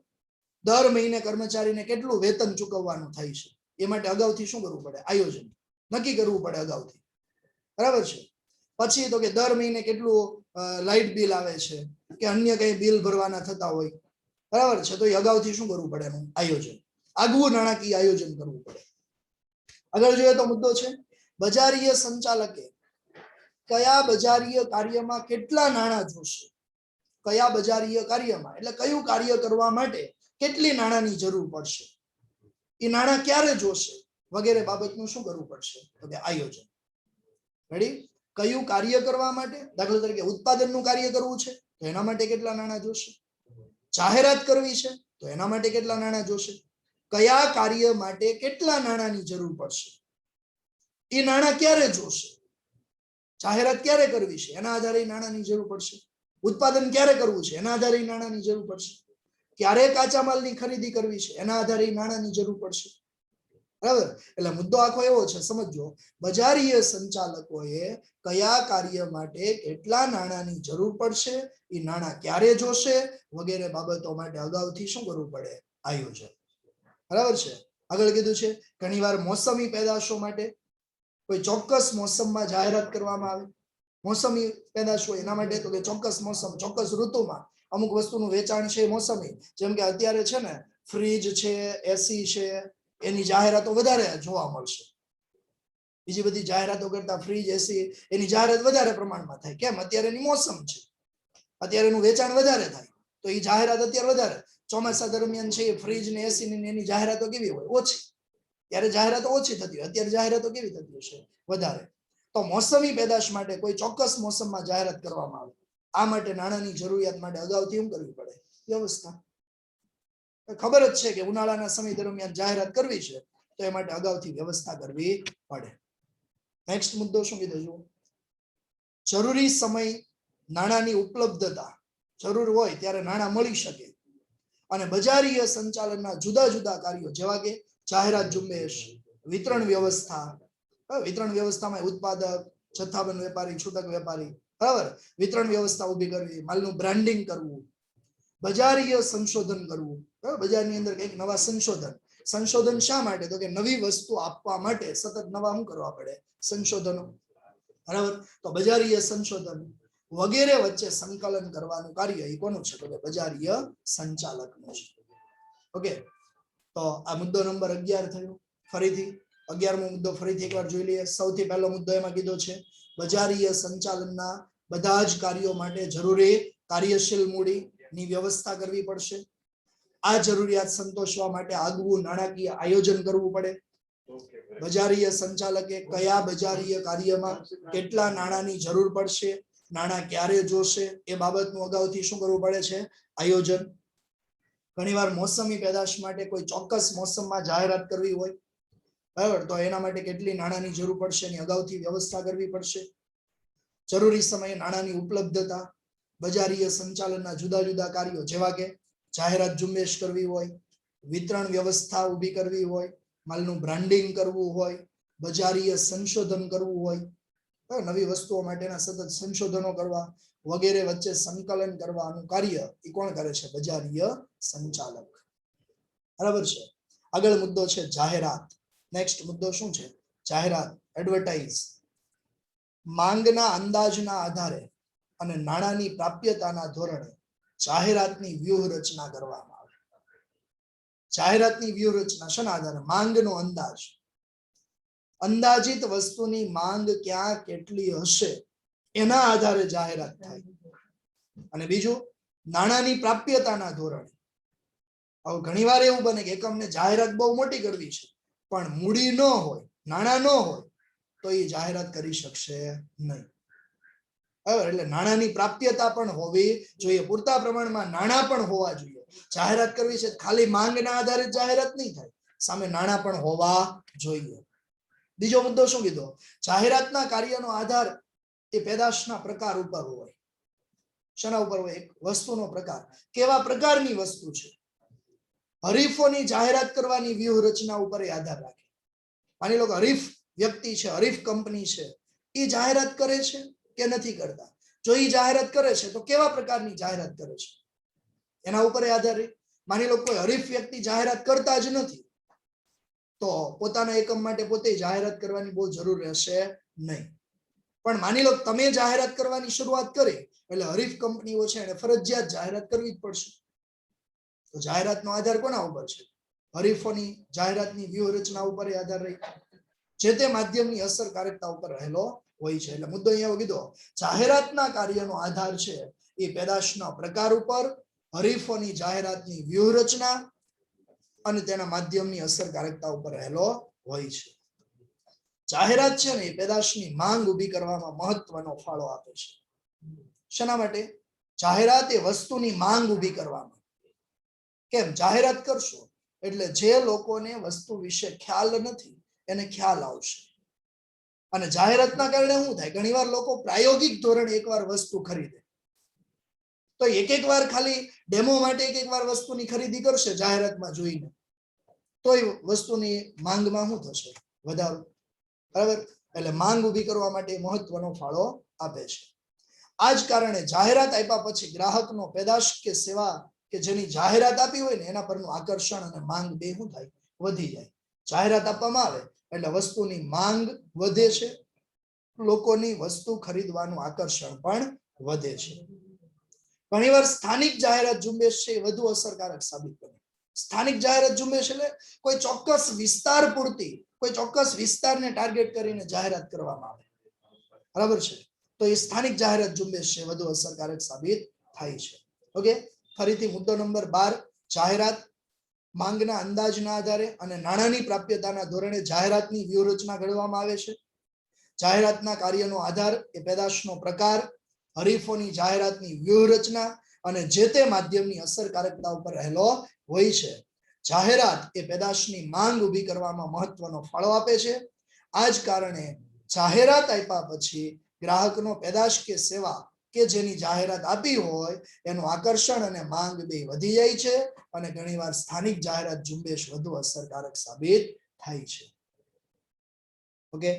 દર મહિને કર્મચારીને કેટલું વેતન ચૂકવવાનું થાય છે એ માટે અગાઉથી શું કરવું પડે? આયોજન નક્કી કરવું પડે અગાઉથી, બરાબર છે? પછી તો કે દર મહિને કેટલું લાઇટ બિલ આવે છે કે અન્ય કઈ બિલ ભરવાના થતા હોય, બરાબર છે? તો એ અગાઉથી શું કરવું પડે? એનું આયોજન, આગવું નાણાકીય આયોજન કરવું પડે. આગળ જોઈએ તો મુદ્દો છે બજારીય સંચાલકે કયા બજારીય કાર્યમાં કેટલા નાણાં જોશે? કયા બજારીય કાર્યમાં એટલે કયું કાર્ય કરવા માટે કેટલી નાણાંની જરૂર પડશે, એ નાણાં ક્યારે જોશે વગેરે બાબતનું શું કરવું પડશે? તો કે આયોજન. રેડી? કયું કાર્ય કરવા માટે, દાખલા તરીકે ઉત્પાદનનું કાર્ય કરવું છે તો એના માટે કેટલા નાણાં જોશે? જાહેરાત કરવી છે તો એના માટે કેટલા નાણાં જોશે? કયા કાર્ય માટે કેટલા નાણાંની જરૂર પડશે, એ નાણાં ક્યારે જોશે? જાહેરાત ક્યારે કરવી છે એના આધારે નાણાંની જરૂર પડશે. ઉત્પાદન ક્યારે કરવું છે એના આધારે નાણાંની જરૂર પડશે. ક્યારે કાચા માલની ખરીદી કરવી છે એના આધારે નાણાંની જરૂર પડશે, બરાબર? એટલે મુદ્દો આખો એવો છે, સમજો. બજારીય સંચાલકોએ કયા કાર્ય માટે કેટલા નાણાંની જરૂર પડશે, એ નાણાં ક્યારે જોશે વગેરે બાબતો માટે અગાઉથી શું કરવું પડે? આયોજન, બરાબર છે? આગળ કીધું છે ઘણીવાર મોસમી પેદાશો માટે કોઈ ચોક્કસ મોસમમાં જાહેરાત કરવામાં આવે. મોસમી પેદાશ હોય એના માટે તો કે ચોક્કસ મોસમ, ચોક્કસ ઋતુમાં અમુક વસ્તુનું વેચાણ છે મોસમી. જેમ કે અત્યારે છે ને ફ્રીજ છે, એસી છે, એની જાહેરાતો વધારે જોવા મળશે. બીજી બધી જાહેરાતો કરતા ફ્રીજ, એસી એની જાહેરાત વધારે પ્રમાણમાં થાય. કેમ? અત્યારે એની મોસમ છે, અત્યારે એનું વેચાણ વધારે થાય તો એ જાહેરાત અત્યારે વધારે. ચોમાસા દરમિયાન છે ફ્રીજ ને એસી ની એની જાહેરાતો કેવી હોય? ઓછી. ત્યારે જાહેરાતો ઓછી થતી હોય, અત્યારે જાહેરાતો કેવી થતી હશે? વધારે. તો મોસમી પેદાશ માટે કોઈ ચોક્કસ મોસમમાં જાહેરાત કરવામાં આવે. આ માટે નાણાંની જરૂરિયાત માટે અગાઉથી શું કરવી પડે? વ્યવસ્થા. ખબર જ છે કે ઉનાળાના સમય દરમિયાન જાહેરાત કરવી છે તો એ માટે અગાઉથી વ્યવસ્થા કરવી પડે. નેક્સ્ટ મુદ્દો શું કીધો? જુઓ, જરૂરી સમય નાણાંની ઉપલબ્ધતા. જરૂર હોય ત્યારે નાણાં મળી શકે અને બજારીય સંચાલનના જુદા જુદા કાર્યો જેવા કે જાહેરાત ઝુંબેશ, વિતરણ વ્યવસ્થા. વિતરણ વ્યવસ્થામાં ઉત્પાદક, જથ્થાબંધ વેપારી, છૂટક વેપારી, બરાબર? વિતરણ વ્યવસ્થા ઊભી કરવી, માલનું બ્રાન્ડિંગ કરવું, બજારીય સંશોધન કરવું. બજારની અંદર કંઈક નવા સંશોધન. સંશોધન શા માટે? તો કે નવી વસ્તુ આપવા માટે સતત નવા શું કરવા પડે? સંશોધનો. બરાબર. તો બજારીય સંશોધન વગેરે વચ્ચે સંકલન કરવાનું કાર્ય એ કોનું છે? તો કે બજારીય સંચાલકનું છે. ઓકે, તો આ મુદ્દો નંબર 11 થયો. ફરીથી 11મો મુદ્દો ફરીથી એકવાર જોઈ લઈએ. સૌથી પહેલો મુદ્દો એમાં કીધો છે બજારીય સંચાલનના બધા જ કાર્યો માટે જરૂરી કાર્યશીલ મૂડીની વ્યવસ્થા કરવી પડશે. આ જરૂરિયાત સંતોષવા માટે આગવું નાણાકીય આયોજન કરવું પડે. બજારીય સંચાલકે કયા બજારીય કાર્યમાં કેટલા નાણાંની જરૂર પડશે, નાણાં ક્યારે જોશે, એ બાબતનું અગાઉથી શું કરવું પડે છે? આયોજન. ઘણીવાર મોસમી પેદાશ માટે કોઈ ચોક્કસ મોસમમાં જાહેરાત કરવી હોય, બરાબર, તો એના માટે કેટલી નાણાંની જરૂર પડશે એની અગાઉથી વ્યવસ્થા કરવી પડશે. જરૂરી સમયે નાણાંની ઉપલબ્ધતા, બજારીય સંચાલનના જુદા જુદા કાર્યો જેવા કે જાહેરાત ઝુંબેશ કરવી હોય, વિતરણ વ્યવસ્થા ઊભી કરવી હોય, માલનું બ્રાન્ડિંગ કરવું હોય, બજારીય સંશોધન કરવું હોય, નવી વસ્તુઓ માટેના સતત સંશોધનો કરવા વગેરે વચ્ચે સંકલન કરવાનું કાર્ય એ કોણ કરે છે? બજારીય સંચાલક. બરાબર છે. આગળ મુદ્દો છે જાહેરાત. નેક્સ્ટ મુદ્દો શું છે? જાહેરાત, એડવર્ટાઇઝ. માંગના અંદાજના આધારે અને નાણાંની પ્રાપ્યતાના ધોરણે જાહેરાતની વ્યૂહરચના કરવામાં આવે. જાહેરાતની વ્યૂહરચના શાના આધારે? માંગનો અંદાજ. અંદાજિત વસ્તુની માંગ ક્યાં કેટલી હશે એના આધારે જાહેરાત થાય. અને બીજું, નાણાંની પ્રાપ્યતાના ધોરણે. હવે ઘણીવાર એવું બને કે એકમને જાહેરાત બહુ મોટી કરવી છે પણ મૂડી ન હોય, નાણાં ન હોય, તો એ જાહેરાત કરી શકશે નહીં. એટલે નાણાંની પ્રાપ્યતા પણ હોવી જોઈએ, પૂરતા પ્રમાણમાં નાણાં પણ હોવા જોઈએ. જાહેરાત કરવી છે ખાલી માંગના આધારે જાહેરાત નહીં થાય, સામે નાણાં પણ હોવા જોઈએ. બીજો મુદ્દો શું કીધો? જાહેરાતના કાર્યનો આધાર એ પેદાશના પ્રકાર ઉપર હોય. શેના ઉપર હોય? એક વસ્તુનો પ્રકાર. કેવા પ્રકારની વસ્તુ છે? હરીફોની જાહેરાત કરવાની વ્યૂહરચના ઉપર એ આધાર રાખે. માની લો કે હરીફ વ્યક્તિ છે, હરીફ કંપની છે, એ જાહેરાત કરે છે કે નથી કરતા. જો એ જાહેરાત કરે છે તો કેવા પ્રકારની જાહેરાત કરે છે એના ઉપર આધારે. માની લો કોઈ હરીફ વ્યક્તિ જાહેરાત કરતા જ નથી તો પોતાના એકમ માટે પોતે જાહેરાત કરવાની બહુ જરૂર રહેશે નહીં. પણ માની લો તમે જાહેરાત કરવાની શરૂઆત કરી એટલે હરીફ કંપનીઓ છે એને ફરજિયાત જાહેરાત કરવી જ પડશે. તો જાહેરાતનો આધાર કોના ઉપર છે? હરીફોની જાહેરાતની વ્યૂહરચના ઉપર આધાર રહી, જે તે માધ્યમની અસરકારકતા ઉપર રહેલો હોય છે. એટલે મુદ્દો અહીંયા કીધો, જાહેરાતના કાર્યનો આધાર છે એ પેદાશના પ્રકાર ઉપર, હરીફોની જાહેરાતની વ્યૂહરચના અને તેના માધ્યમની અસરકારકતા ઉપર રહેલો હોય છે. જાહેરાત છે ને એ પેદાશની માંગ ઊભી કરવામાં મહત્વનો ફાળો આપે છે. શેના માટે? જાહેરાત એ વસ્તુની માંગ ઊભી કરવામાં. કેમ? જાહેરાત કરશો એટલે જે લોકોને વસ્તુ વિશે ખ્યાલ નથી એને ખ્યાલ આવશે. અને જાહેરાતના કારણે શું થાય? ઘણીવાર લોકો પ્રાયોગિક ધોરણે એકવાર વસ્તુ ખરીદે તો એક વાર ખાલી ડેમો માટે એક વાર વસ્તુની ખરીદી કરશે જાહેરાતમાં જોઈને, તો એ વસ્તુની માંગમાં શું થશે? વધારો. બરાબર. એટલે માંગ ઊભી કરવા માટે મહત્વનો ફાળો આપે છે. આ જ કારણે જાહેરાત આપ્યા પછી ગ્રાહકનો પેદાશ કે સેવા કે જેની જાહેરાત આપી હોય ને એના પરનું આકર્ષણ અને માંગ બે શું થાય? વધી જાય. જાહેરાત આપવામાં આવે એટલે વસ્તુની માંગ વધે છે, લોકોની વસ્તુ ખરીદવાનું આકર્ષણ પણ વધે છે. ઘણીવાર સ્થાનિક જાહેરાત ઝુંબેશ છે એ વધુ અસરકારક સાબિત બને. સ્થાનિક જાહેરાત ઝુંબેશ એટલે કોઈ ચોક્કસ વિસ્તાર પૂરતી, કોઈ ચોક્કસ વિસ્તારને ટાર્ગેટ કરીને જાહેરાત કરવામાં આવે. બરાબર છે. તો એ સ્થાનિક જાહેરાત ઝુંબેશ છે વધુ અસરકારક સાબિત થાય છે. ઓકે, ફરીથી મુદ્દો નંબર 12, જાહેરાત માંગના અંદાજના આધારે અને નાણાંની પ્રાપ્યતાના ધોરણે જાહેરાતની વ્યૂહરચના ઘડવામાં આવે છે. જાહેરાતના કાર્યનો આધાર એ પેદાશનો પ્રકાર, હરીફોની જાહેરાતની વ્યૂહરચના અને જે તે માધ્યમની અસરકારકતા ઉપર રહેલો હોય છે. જાહેરાત એ પેદાશની માંગ ઊભી કરવામાં મહત્વનો ફાળો આપે છે. આ જ કારણે જાહેરાત આપ્યા પછી ગ્રાહકનો પેદાશ કે સેવા કે જેની જાહેરાત આપી હોય એનું આકર્ષણ અને માંગ બે વધી જાય છે અને ઘણીવાર સ્થાનિક જાહેરાત ઝુંબેશ વધુ અસરકારક સાબિત થાય છે. ઓકે,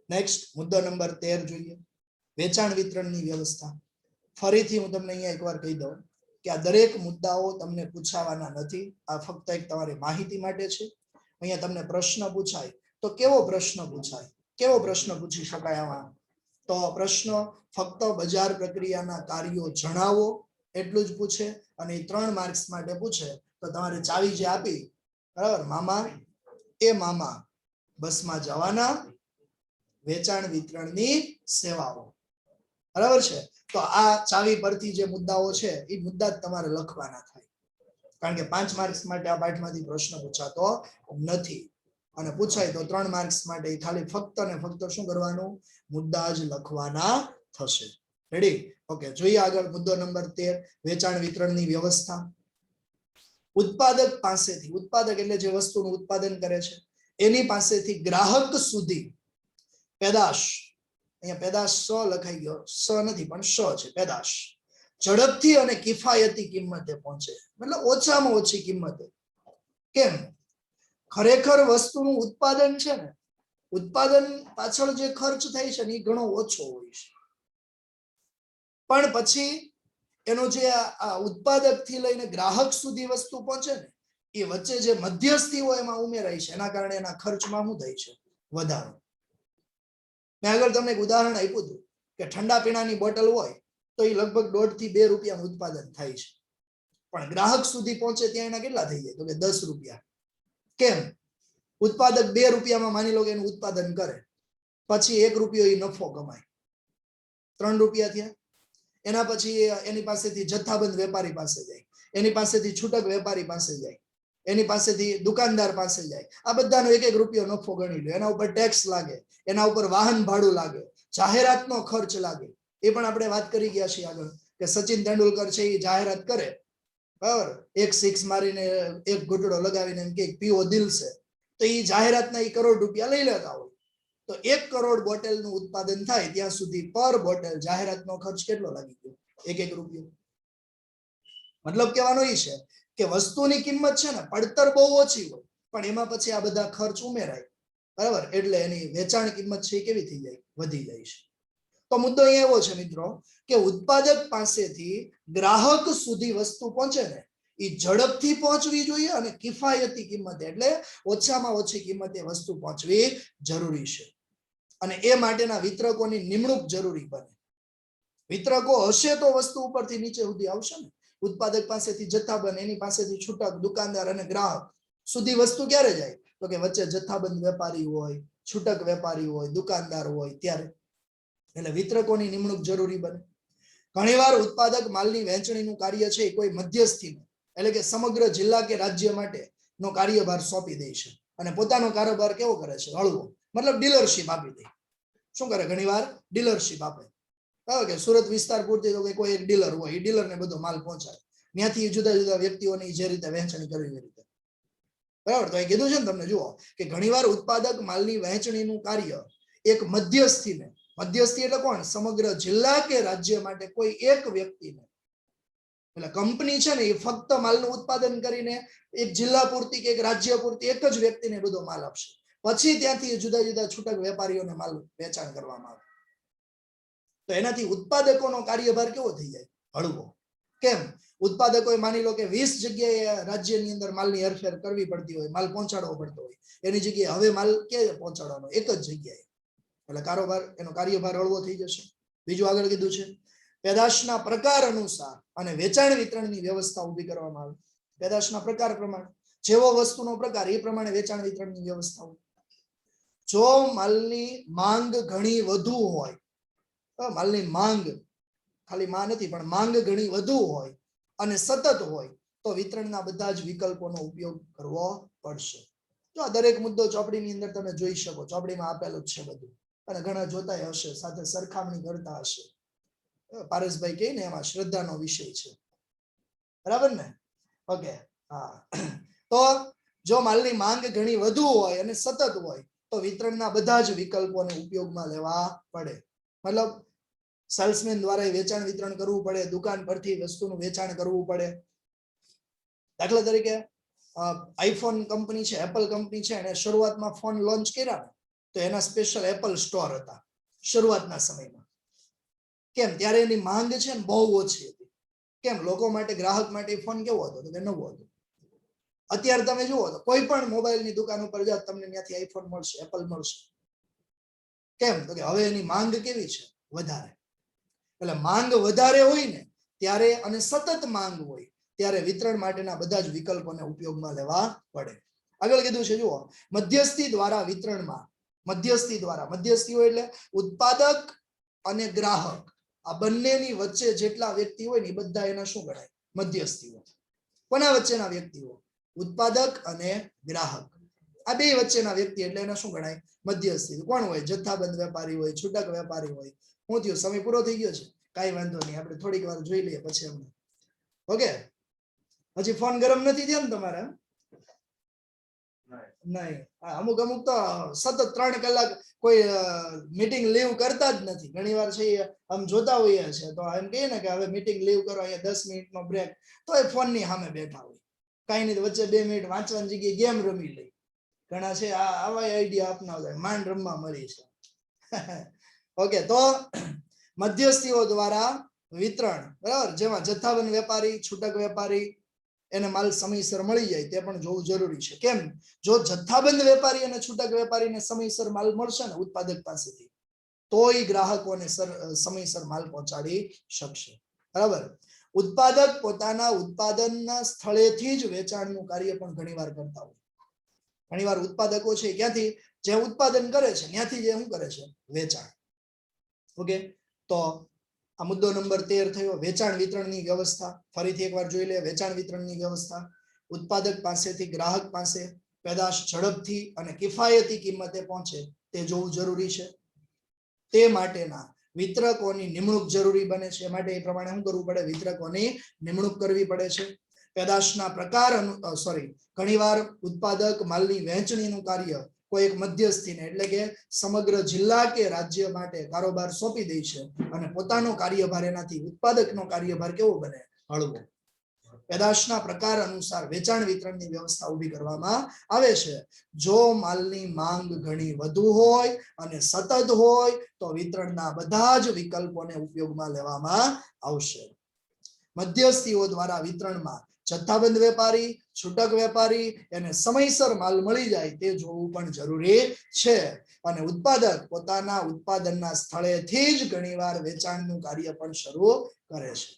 નેક્સ્ટ મુદ્દો નંબર 13 જોઈએ, વેચાણ વિતરણની વ્યવસ્થા. ફરીથી હું તમને અહીંયા એકવાર કહી દઉં કે આ દરેક મુદ્દાઓ તમને પૂછાવાના નથી, આ ફક્ત એક તમારી માહિતી માટે છે. અહીંયા તમને પ્રશ્ન પૂછાય તો કેવો પ્રશ્ન પૂછાય? કેવો પ્રશ્ન પૂછી શકાય આમાં? તો તો પ્રશ્ન ફક્ત બજાર પ્રક્રિયાના કાર્યો જણાવો એટલું જ પૂછે અને 3 માર્ક્સ માટે પૂછે તો તમારે ચાવી જે આપી બરાબર મામા એ મામા બસમાં જવાના વેચાણ વિતરણની સેવાઓ બરાબર છે તો આ ચાવી પરથી જે મુદ્દાઓ છે એ મુદ્દા જ તમારે લખવાના થાય કારણ કે 5 માર્ક્સ માટે આ પાઠમાંથી પ્રશ્ન પૂછાતો નથી અને પૂછાય તો 3 માર્ક્સ માટે ખાલી ફક્ત ને ફક્ત શું કરવાનું મુદ્દા જ લખવાના થશે રેડી ઓકે જોઈએ આગળ મુદ્દો નંબર 13 વેચાણ વિતરણની વ્યવસ્થા ઉત્પાદક પાસેથી ઉત્પાદક એટલે જે વસ્તુનું ઉત્પાદન કરે છે એની પાસેથી ગ્રાહક સુધી પેદાશ અહીંયા પેદાશ સ લખાઈ ગયો સ નથી પણ શ છે પેદાશ ઝડપથી અને કિફાયતી કિંમતે પહોંચે મતલબ ઓછામાં ઓછી કિંમતે કેમ ખરેખર વસ્તુનું ઉત્પાદન છે ને ઉત્પાદન પાછળ જે ખર્ચ થાય છે ને એ ઘણો ઓછો હોય છે પણ પછી એનો જે આ ઉત્પાદક થી લઈને ગ્રાહક સુધી વસ્તુ પહોંચે ને એ વચ્ચે જે મધ્યસ્થી હોય એમાં ઉમેરાય છે એના કારણે એના ખર્ચમાં શું થાય છે વધારો મેં આગળ તમને એક ઉદાહરણ આપ્યું હતું કે ઠંડા પીણાની બોટલ હોય તો એ લગભગ 1.5 થી 2 રૂપિયાનું ઉત્પાદન થાય છે પણ ગ્રાહક સુધી પહોંચે ત્યાં એના કેટલા થઈ જાય તો કે 10 રૂપિયા કેમ ઉત્પાદક 2 રૂપિયામાં માની લો કે એનું ઉત્પાદન કરે પછી 1 રૂપિયો એ નફો કમાય 3 રૂપિયા થયા એના પછી એની પાસેથી જથ્થાબંધ વેપારી પાસે જાય એની પાસેથી છૂટક વેપારી પાસે જાય એની પાસેથી દુકાનદાર પાસે જાય આ બધાનો 1 રૂપિયો નફો ગણી લો એના ઉપર ટેક્સ લાગે એના ઉપર વાહન ભાડું લાગે જાહેરાતનો ખર્ચ લાગે એ પણ આપણે વાત કરી ગયા છીએ આગળ કે સચિન તેંડુલકર છે એ જાહેરાત કરે બરાબર એક સિક્સ મારીને એક ઘૂંટડો લગાવીને એમ કે પીઓ દિલ છે તો એ જાહેરાતના 1 કરોડ રૂપિયા લઈ લેતા હોય તો 1 કરોડ બોટલનું ઉત્પાદન થાય ત્યાં સુધી પર બોટલ જાહેરાતનો ખર્ચ કેટલો લાગી ગયો 1 રૂપિયો મતલબ કહેવાનો એ છે કે વસ્તુની કિંમત છે ને પડતર બહુ ઓછી હોય પણ એમાં પછી આ બધા ખર્ચ ઉમેરાય બરાબર એટલે એની વેચાણ કિંમત છે કેવી થઈ જાય વધી જાય છે તો મુદ્દો અહીંયા એવો છે મિત્રો કે ઉત્પાદક પાસેથી ગ્રાહક સુધી વસ્તુ પહોંચે ને એ ઝડપથી પહોંચવી જોઈએ અને કિફાયતી કિંમતે એટલે ઓછામાં ઓછી કિંમતે વસ્તુ પહોંચવી જરૂરી છે અને એ માટેના વિતરકોની નિમણૂક જરૂરી બને વિતરકો હશે તો વસ્તુ ઉપરથી નીચે સુધી આવશે ને ઉત્પાદક પાસેથી જથ્થાબંધ એની પાસેથી છૂટક દુકાનદાર અને ગ્રાહક સુધી વસ્તુ ક્યારે જાય તો કે વચ્ચે જથ્થાબંધ વેપારી હોય છૂટક વેપારી હોય દુકાનદાર હોય ત્યારે એટલે વિતરકોની નિમણૂક જરૂરી બને ઘણીવાર ઉત્પાદક માલની વહેંચણીનું કાર્ય છે કોઈ મધ્યસ્થીને એટલે કે સમગ્ર જિલ્લા કે રાજ્ય માટે નો કાર્યભાર સોંપી દે છે અને પોતાનો કારોબાર કેવો કરે છે હળવો મતલબ ડીલરશીપ આપી દે શું કરે ઘણીવાર ડીલરશીપ આપે કે સુરત વિસ્તાર પૂરતી તો કોઈ એક ડીલર હોય એ ડીલરને બધો માલ પહોંચાડે ત્યાંથી જુદા જુદા વ્યક્તિઓની જે રીતે વહેંચણી કરવી એ રીતે બરાબર તો એ કીધું છે ને તમને જુઓ કે ઘણીવાર ઉત્પાદક માલની વહેંચણીનું કાર્ય એક મધ્યસ્થીને મધ્યસ્થી એટલે કોણ સમગ્ર જિલ્લા કે રાજ્ય માટે કોઈ એક વ્યક્તિને એટલે કંપની છે ને એ ફક્ત માલનું ઉત્પાદન કરીને એક જિલ્લા પૂરતી કે એક રાજ્ય પૂરતી એક જ વ્યક્તિને બધો માલ આપશે પછી ત્યાંથી જુદા જુદા છૂટક વેપારીઓને માલ વેચાણ કરવામાં આવે તો એનાથી ઉત્પાદકોનો કાર્યભાર કેવો થઈ જાય હળવો કેમ ઉત્પાદકોએ માની લો કે 20 જગ્યાએ રાજ્યની અંદર માલની હેરફેર કરવી પડતી હોય માલ પહોંચાડવો પડતો હોય એની જગ્યાએ હવે માલ ક્યાં પહોંચાડવાનો એક જ જગ્યાએ એટલે કારોબાર એનો કાર્યભાર હળવો થઈ જશે બીજું આગળ કીધું છે પેદાશના પ્રકાર અનુસાર અને વેચાણ વિતરણની વ્યવસ્થા ઊભી કરવામાં આવે પેદાશના પ્રકાર પ્રમાણે જેવો વસ્તુનો પ્રકાર એ પ્રમાણે વેચાણ વિતરણની વ્યવસ્થા જો માલની માંગ ઘણી વધુ હોય માલની માંગ ખાલી માં નથી પણ માંગ ઘણી વધુ હોય અને સતત હોય તો વિતરણના બધા જ વિકલ્પોનો ઉપયોગ કરવો પડશે તો આ દરેક મુદ્દો ચોપડીની અંદર તમે જોઈ શકો ચોપડીમાં આપેલું જ છે બધું અને ઘણા જોતા હશે સાથે સરખામણી કરતા હશે પારસભાઈ કહે ને એમાં શ્રદ્ધાનો વિષય છે બરાબર ને ઓકે હા તો જો માલની માંગ ઘણી વધુ હોય અને સતત હોય તો વિતરણના બધા જ વિકલ્પોને ઉપયોગમાં લેવા પડે મતલબ સેલ્સમેન દ્વારા વેચાણ વિતરણ કરવું પડે દુકાન પરથી વસ્તુનું વેચાણ કરવું પડે દાખલા તરીકે આઈફોન કંપની છે એપલ કંપની છે એને શરૂઆતમાં ફોન લોન્ચ કર્યા તો એના સ્પેશિયલ એપલ સ્ટોર હતા શરૂઆતના સમયમાં કેમ ત્યારે એની માંગ છે ને બહુ ઓછી હતી કેમ લોકો માટે ગ્રાહક માટે ફોન કેવો હતો તો કે નવો હતો અત્યારે તમે જુઓ તો કોઈ પણ મોબાઈલની દુકાન ઉપર જાઓ તમને ત્યાંથી આઈફોન મળશે એપલ મળશે કેમ તો કે હવે એની માંગ કેવી છે વધારે. એટલે માંગ વધારે હોય ને ત્યારે અને સતત માંગ હોય ત્યારે વિતરણ માટેના બધા જ વિકલ્પોને ઉપયોગમાં લેવા પડે. આગળ કીધું છે જુઓ, મધ્યસ્થી દ્વારા વિતરણમાં, મધ્યસ્થી હોય એટલે ઉત્પાદક અને ગ્રાહક આ બંનેની વચ્ચે જેટલા વ્યક્તિ હોય ને એ બધા એના શું ગણાય? મધ્યસ્થીઓ. કોના વચ્ચેના વ્યક્તિઓ? ઉત્પાદક અને ગ્રાહક. આ બે વચ્ચેના વ્યક્તિ એટલે એના શું ગણાય? મધ્યસ્થી. કોણ હોય? જથ્થાબંધ વેપારી હોય, છૂટક વેપારી હોય. શું થયું? સમય પૂરો થઈ ગયો છે? કાંઈ વાંધો નહીં, આપણે થોડીક વાર જોઈ લઈએ પછી અમને. ઓકે, હજી ફોન ગરમ નથી થયો ને તમારે? નહીં. અમુક તો સતત 3 કલાક કોઈ મીટિંગ લીવ કરતા જ નથી. ઘણી વાર છે આમ જોતા હોઈએ છે તો એમ કહીએ ને કે હવે મીટિંગ લીવ કરો, અહીંયા 10 મિનિટનો બ્રેક, તો એ ફોન ની સામે બેઠા હોય. કાંઈ નહીં, વચ્ચે 2 મિનિટ વાંચવાની જગ્યાએ ગેમ રમી લે. ઘણા છે આવા આઈડિયા અપનાવતા, માંડ રમવા મળી છે. ઓકે, તો મધ્યસ્થીઓ દ્વારા વિતરણ, બરાબર, જેમાં જથ્થાબંધ વેપારી, છૂટક વેપારી એને માલ સમયસર મળી જાય તે પણ જોવું જરૂરી છે. કેમ? જો જથ્થાબંધ વેપારી અને છૂટક વેપારીને સમયસર માલ મળશે ને ઉત્પાદક પાસેથી, તો એ ગ્રાહકોને સમયસર માલ પહોંચાડી શકશે. બરાબર. ઉત્પાદક પોતાના ઉત્પાદનના સ્થળેથી જ વેચાણનું કાર્ય પણ ઘણીવાર કરતા હોય. ઘણીવાર ઉત્પાદકો છે ક્યાંથી જે ઉત્પાદન કરે છે ત્યાંથી જે શું કરે છે? વેચાણ. ઓકે, તો આ મુદ્દો નંબર 13 થયો. વેચાણ વિતરણની વ્યવસ્થા ફરીથી એકવાર જોઈ લે. વેચાણ વિતરણની વ્યવસ્થા ઉત્પાદક પાસેથી ગ્રાહક પાસે પેદાશ ઝડપથી અને કિફાયતી કિંમતે પહોંચે તે જોવું જરૂરી છે. તે માટેના વિતરકોની નિમણૂક જરૂરી બને છે. માટે એ પ્રમાણે શું કરવું પડે? વિતરકોની નિમણૂક કરવી પડે છે. પેદાશના પ્રકાર ઘણીવાર ઉત્પાદક માલની વહેંચણીનું કાર્ય કોઈ એક મધ્યસ્થીને એટલે કે સમગ્ર જિલ્લા કે રાજ્ય માટે કારોબાર સોંપી દે છે અને પોતાનો કાર્યભાર એનાથી ઉત્પાદકનો કાર્યભાર કેવો બને? હળવો. પેદાશના પ્રકાર અનુસાર વેચાણ વિતરણની વ્યવસ્થા ઊભી કરવામાં આવે છે. જો માલની માંગ ઘણી વધુ હોય અને સતત હોય તો વિતરણના બધા જ વિકલ્પોને ઉપયોગમાં લેવામાં આવશે. મધ્યસ્થીઓ દ્વારા વિતરણમાં જથ્થાબંધ વેપારી, છૂટક વેપારી એને સમયસર માલ મળી જાય તે જોવું પણ જરૂરી છે. અને ઉત્પાદક પોતાના ઉત્પાદનના સ્થળેથી જ ઘણીવાર વેચાણનું કાર્ય પણ શરૂ કરે છે.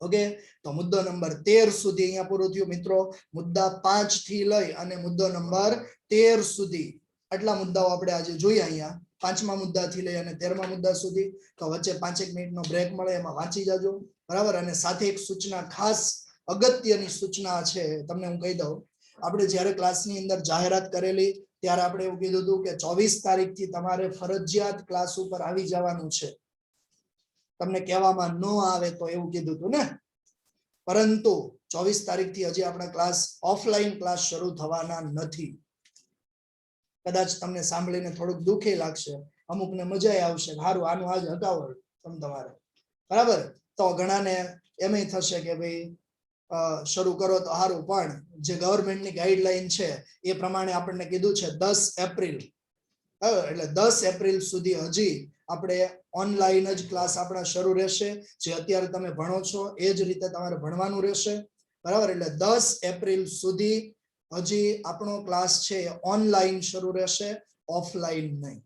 ઓકે, તો મુદ્દો નંબર 13 સુધી અહીંયા પૂરું થયું મિત્રો. મુદ્દા 5 થી લઈ અને મુદ્દો નંબર 13 સુધી આટલા મુદ્દાઓ આપણે આજે જોઈએ. અહીંયા 5મા મુદ્દાથી લઈ અને 13મા મુદ્દા સુધી. તો વચ્ચે 5 મિનિટનો બ્રેક મળે એમાં વાંચી જાજો, બરાબર. અને સાથે એક સૂચના, ખાસ અગત્યની સૂચના છે, તમને હું કહી દઉં. આપણે જ્યારે ક્લાસની અંદર જાહેરાત કરેલી ત્યારે આપણે એવું કીધું હતું કે 24 તારીખથી તમારે ફરજિયાત ક્લાસ ઉપર આવી જવાનું છે. તમને કહેવામાં ન આવે તો એવું કીધું હતું ને, પરંતુ 24 તારીખથી હજી આપણા ક્લાસ ઓફલાઈન ક્લાસ શરૂ થવાના નથી. કદાચ તમને સાંભળીને થોડુંક દુઃખી લાગશે, અમુકને મજા આવશે, સારું આનું આજ હકાવડ તમારે, બરાબર. તો ઘણાને એમય થશે કે ભાઈ શરૂ કરો તો સારું, પણ જે ગવર્મેન્ટની ગાઈડલાઈન છે એ પ્રમાણે આપણને કીધું છે 10 એપ્રિલ, એટલે 10 એપ્રિલ સુધી હજી આપણે ઓનલાઈન જ ક્લાસ આપણા શરૂ રહેશે. જે અત્યારે તમે ભણો છો એ જ રીતે તમારે ભણવાનું રહેશે, બરાબર. એટલે 10 એપ્રિલ સુધી હજી આપણો ક્લાસ છે ઓનલાઈન શરૂ રહેશે, ઓફલાઈન નહીં,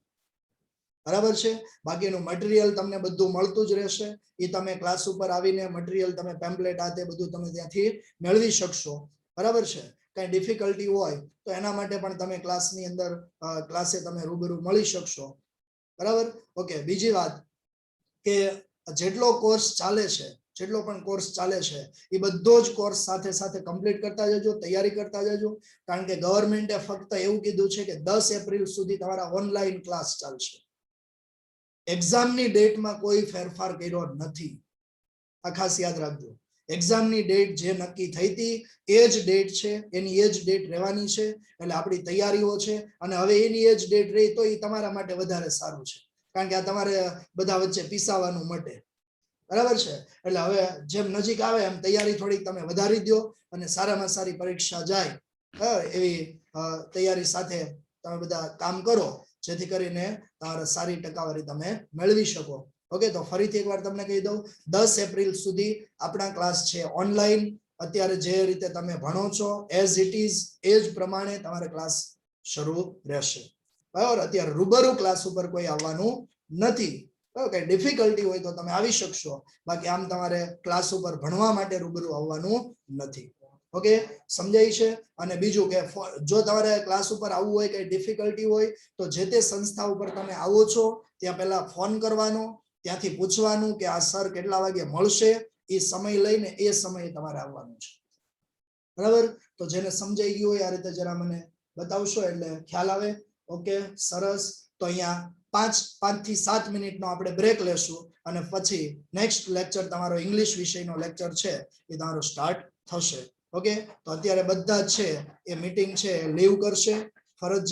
બરાબર છે. બાકીનું મટીરિયલ તમને બધું મળતું જ રહેશે. એ તમે ક્લાસ ઉપર આવીને મટીરિયલ તમે પેમ્પલેટ આ તે બધું તમે ત્યાંથી મેળવી શકશો, બરાબર છે. કઈ ડિફિકલ્ટી હોય તો એના માટે પણ તમે ક્લાસની અંદર ક્લાસે તમે રૂબરૂ મળી શકશો, બરાબર. ઓકે, બીજી વાત કે જેટલો કોર્સ ચાલે છે, જેટલો પણ કોર્સ ચાલે છે એ બધો જ કોર્સ સાથે સાથે કમ્પ્લીટ કરતા જજો, તૈયારી કરતા જજો. કારણ કે ગવર્મેન્ટે ફક્ત એવું કીધું છે કે 10 એપ્રિલ સુધી તમારા ઓનલાઈન ક્લાસ ચાલશે. એક્ઝામની ડેટમાં કોઈ ફેરફાર કર્યો નથી, આ ખાસ યાદ રાખજો. એક્ઝામની ડેટ જે નક્કી થઈ હતી એ જ ડેટ છે, એની એ જ ડેટ રહેવાની છે. એટલે આપણી તૈયારીઓ છે અને હવે એની એ જ ડેટ રહી તો એ તમારા માટે વધારે સારું છે, કારણ કે આ તમારે બધા વચ્ચે પીસાવાનું મટે, બરાબર છે. એટલે હવે જેમ નજીક આવે એમ તૈયારી થોડીક તમે વધારી દો અને સારામાં સારી પરીક્ષા જાય એવી તૈયારી સાથે તમે બધા કામ કરો, જેથી કરીને તમારે સારી ટકાવારી તમે મેળવી શકો. ઓકે, તો ફરીથી એકવાર તમને કહી દઉં, 10 એપ્રિલ સુધી આપણા ક્લાસ છે ઓનલાઈન. અત્યારે જે રીતે તમે ભણો છો એઝ ઇટ ઇઝ એ જ પ્રમાણે તમારે ક્લાસ શરૂ રહેશે, બરાબર. અત્યારે રૂબરૂ ક્લાસ ઉપર કોઈ આવવાનું નથી. કઈ ડિફિકલ્ટી હોય તો તમે આવી શકશો, બાકી આમ તમારે ક્લાસ ઉપર ભણવા માટે રૂબરૂ આવવાનું નથી. ઓકે, સમજાય છે? અને બીજું કે જો તમારે ક્લાસ ઉપર આવવું હોય, કઈ ડિફિકલ્ટી હોય તો જે તે સંસ્થા ઉપર તમે આવો છો ત્યાં પહેલા ફોન કરવાનો, ત્યાંથી પૂછવાનું કે આ સર કેટલા વાગે મળશે, એ સમય લઈને એ સમયે તમારે આવવાનું છે. બરાબર? તો જેને સમજાઈ ગયું હોય આ રીતે જરા મને બતાવશો એટલે ખ્યાલ આવે. ઓકે, સરસ. તો અહીંયા 5 થી 7 મિનિટનો આપણે બ્રેક લેશું અને પછી નેક્સ્ટ લેક્ચર તમારો ઇંગ્લિશ વિષયનો લેક્ચર છે એ તમારો સ્ટાર્ટ થશે. ઓકે, તો અત્યારે બધા છે એ મીટિંગ છે લીવ કરશે ફરજિયાત.